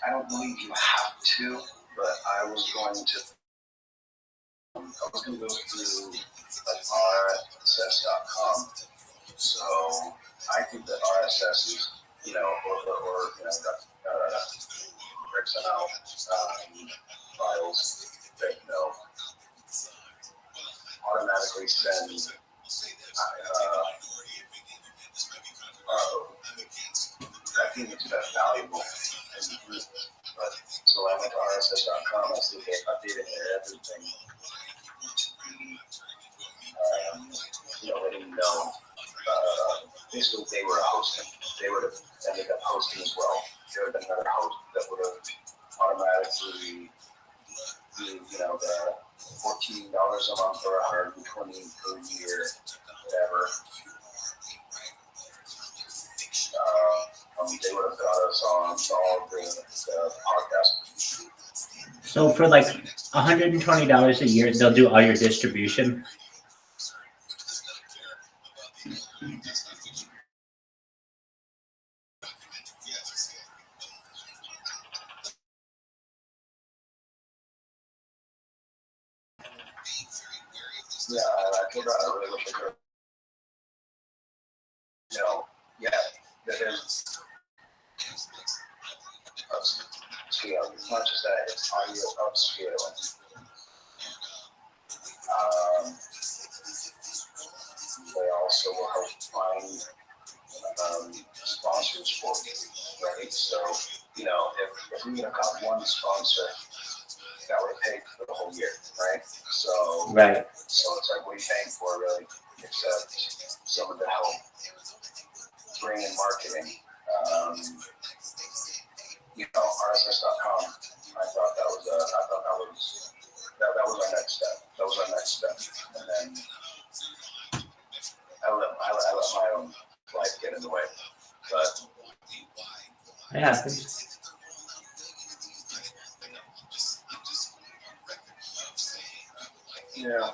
I don't believe you have to, but I was going to go through like RSS.com. So I think that RSS is, XML files that, automatically send I think it's that valuable. So I went to RSS.com, I see they updated everything $14 a month or $120 per year, whatever. They would have got us on all the podcasts. So for like $120 a year, they'll do all your distribution. Yeah, I told her I really wish I could. Yeah, that is. Upscale. It's not just that, it's audio upscale. They also will help find sponsors for you, right? So, if we would have got one sponsor, that would have paid for the whole year, right? So, Right. So it's like, what are you paying for, really? Except someone to help bring in marketing. RSS.com. I thought that was our next step. That was our next step. And then I let my own life get in the way. But It happens. yeah.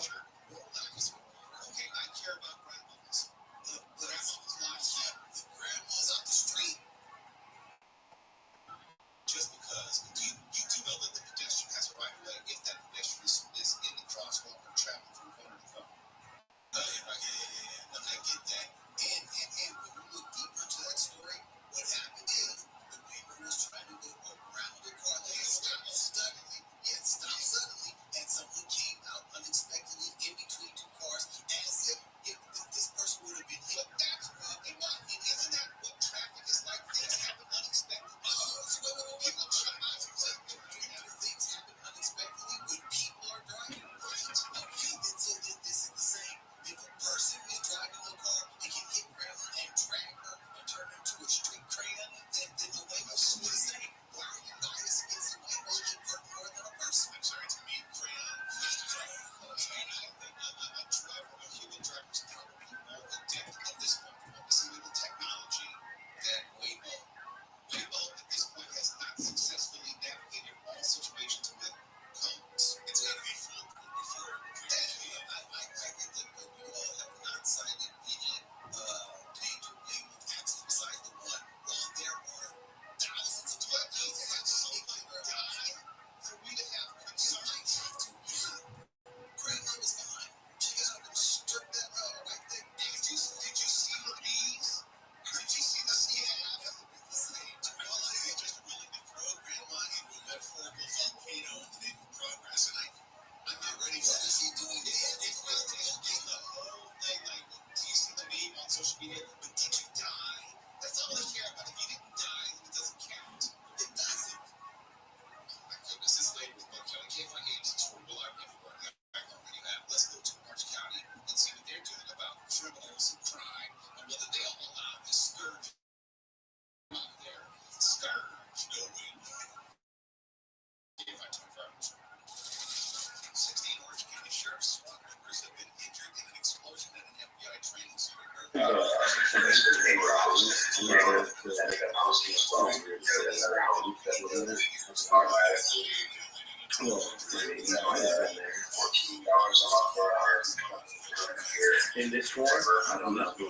In this form, I don't know. They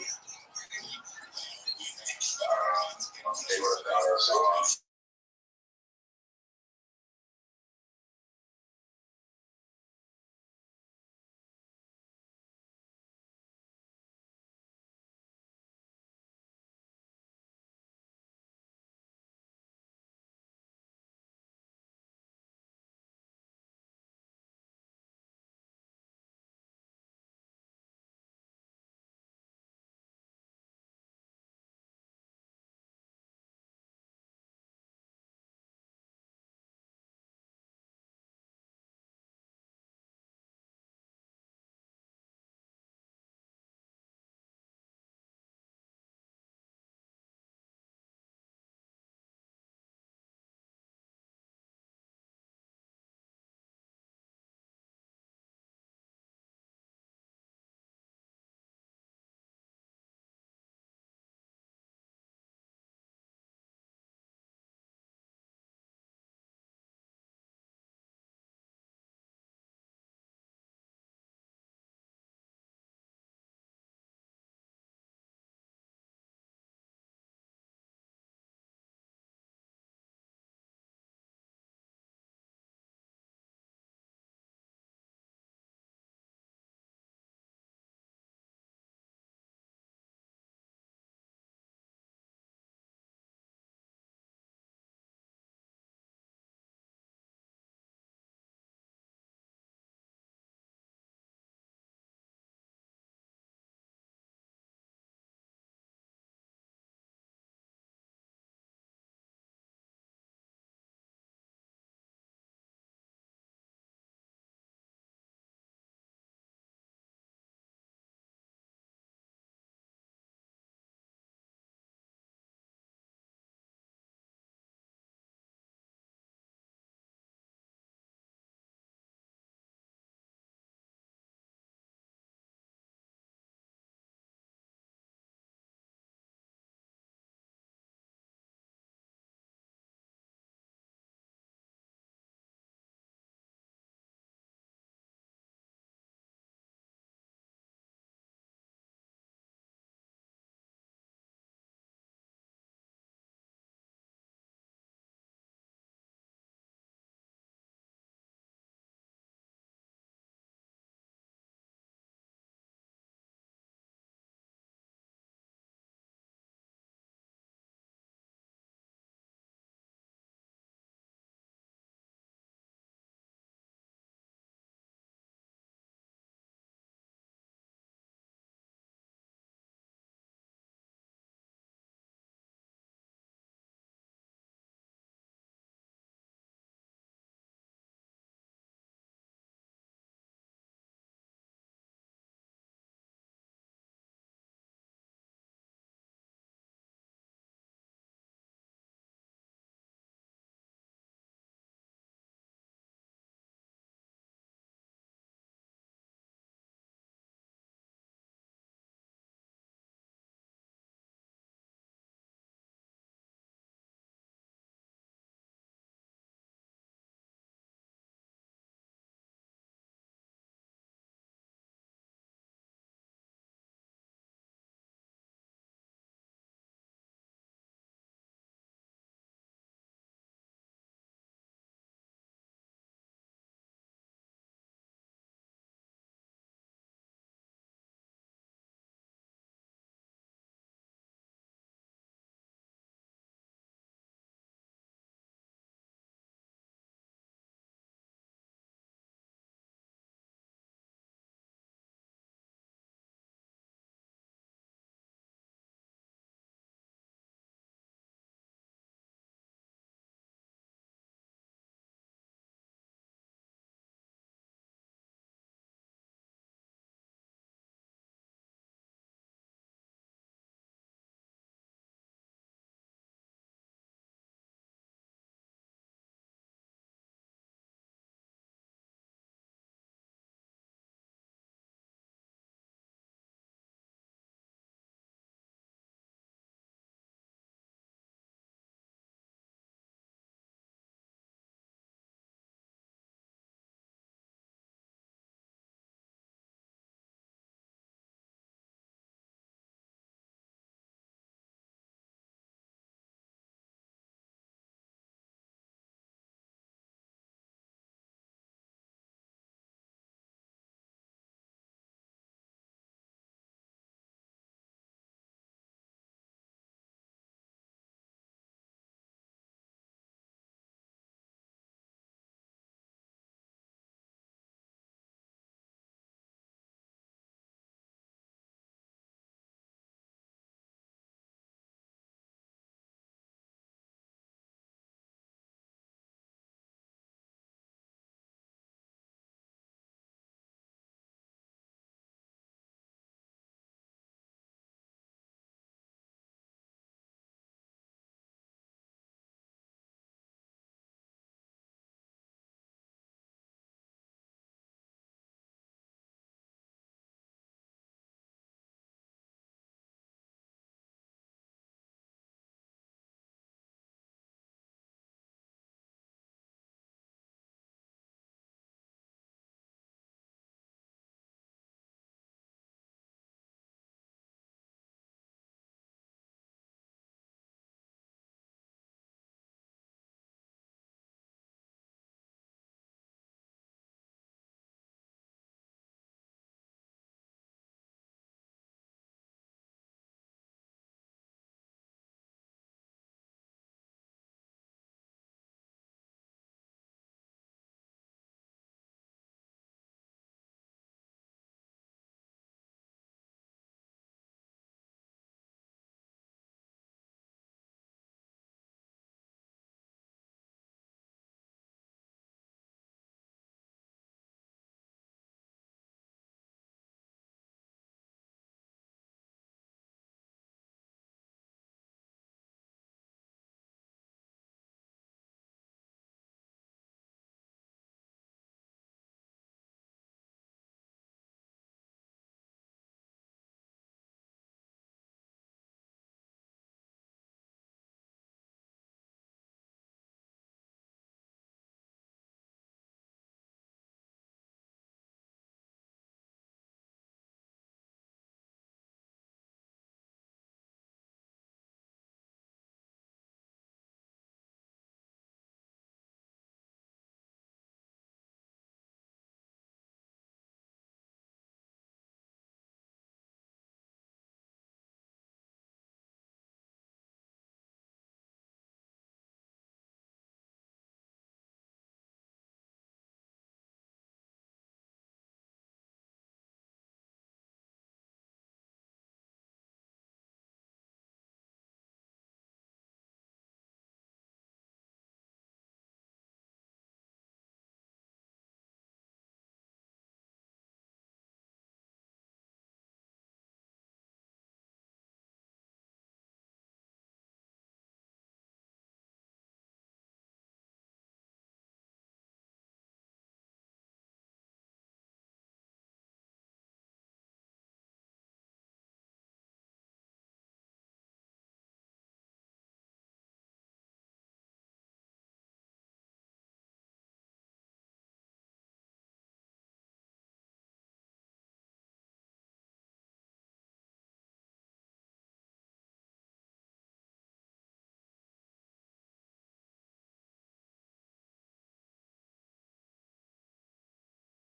would have got us on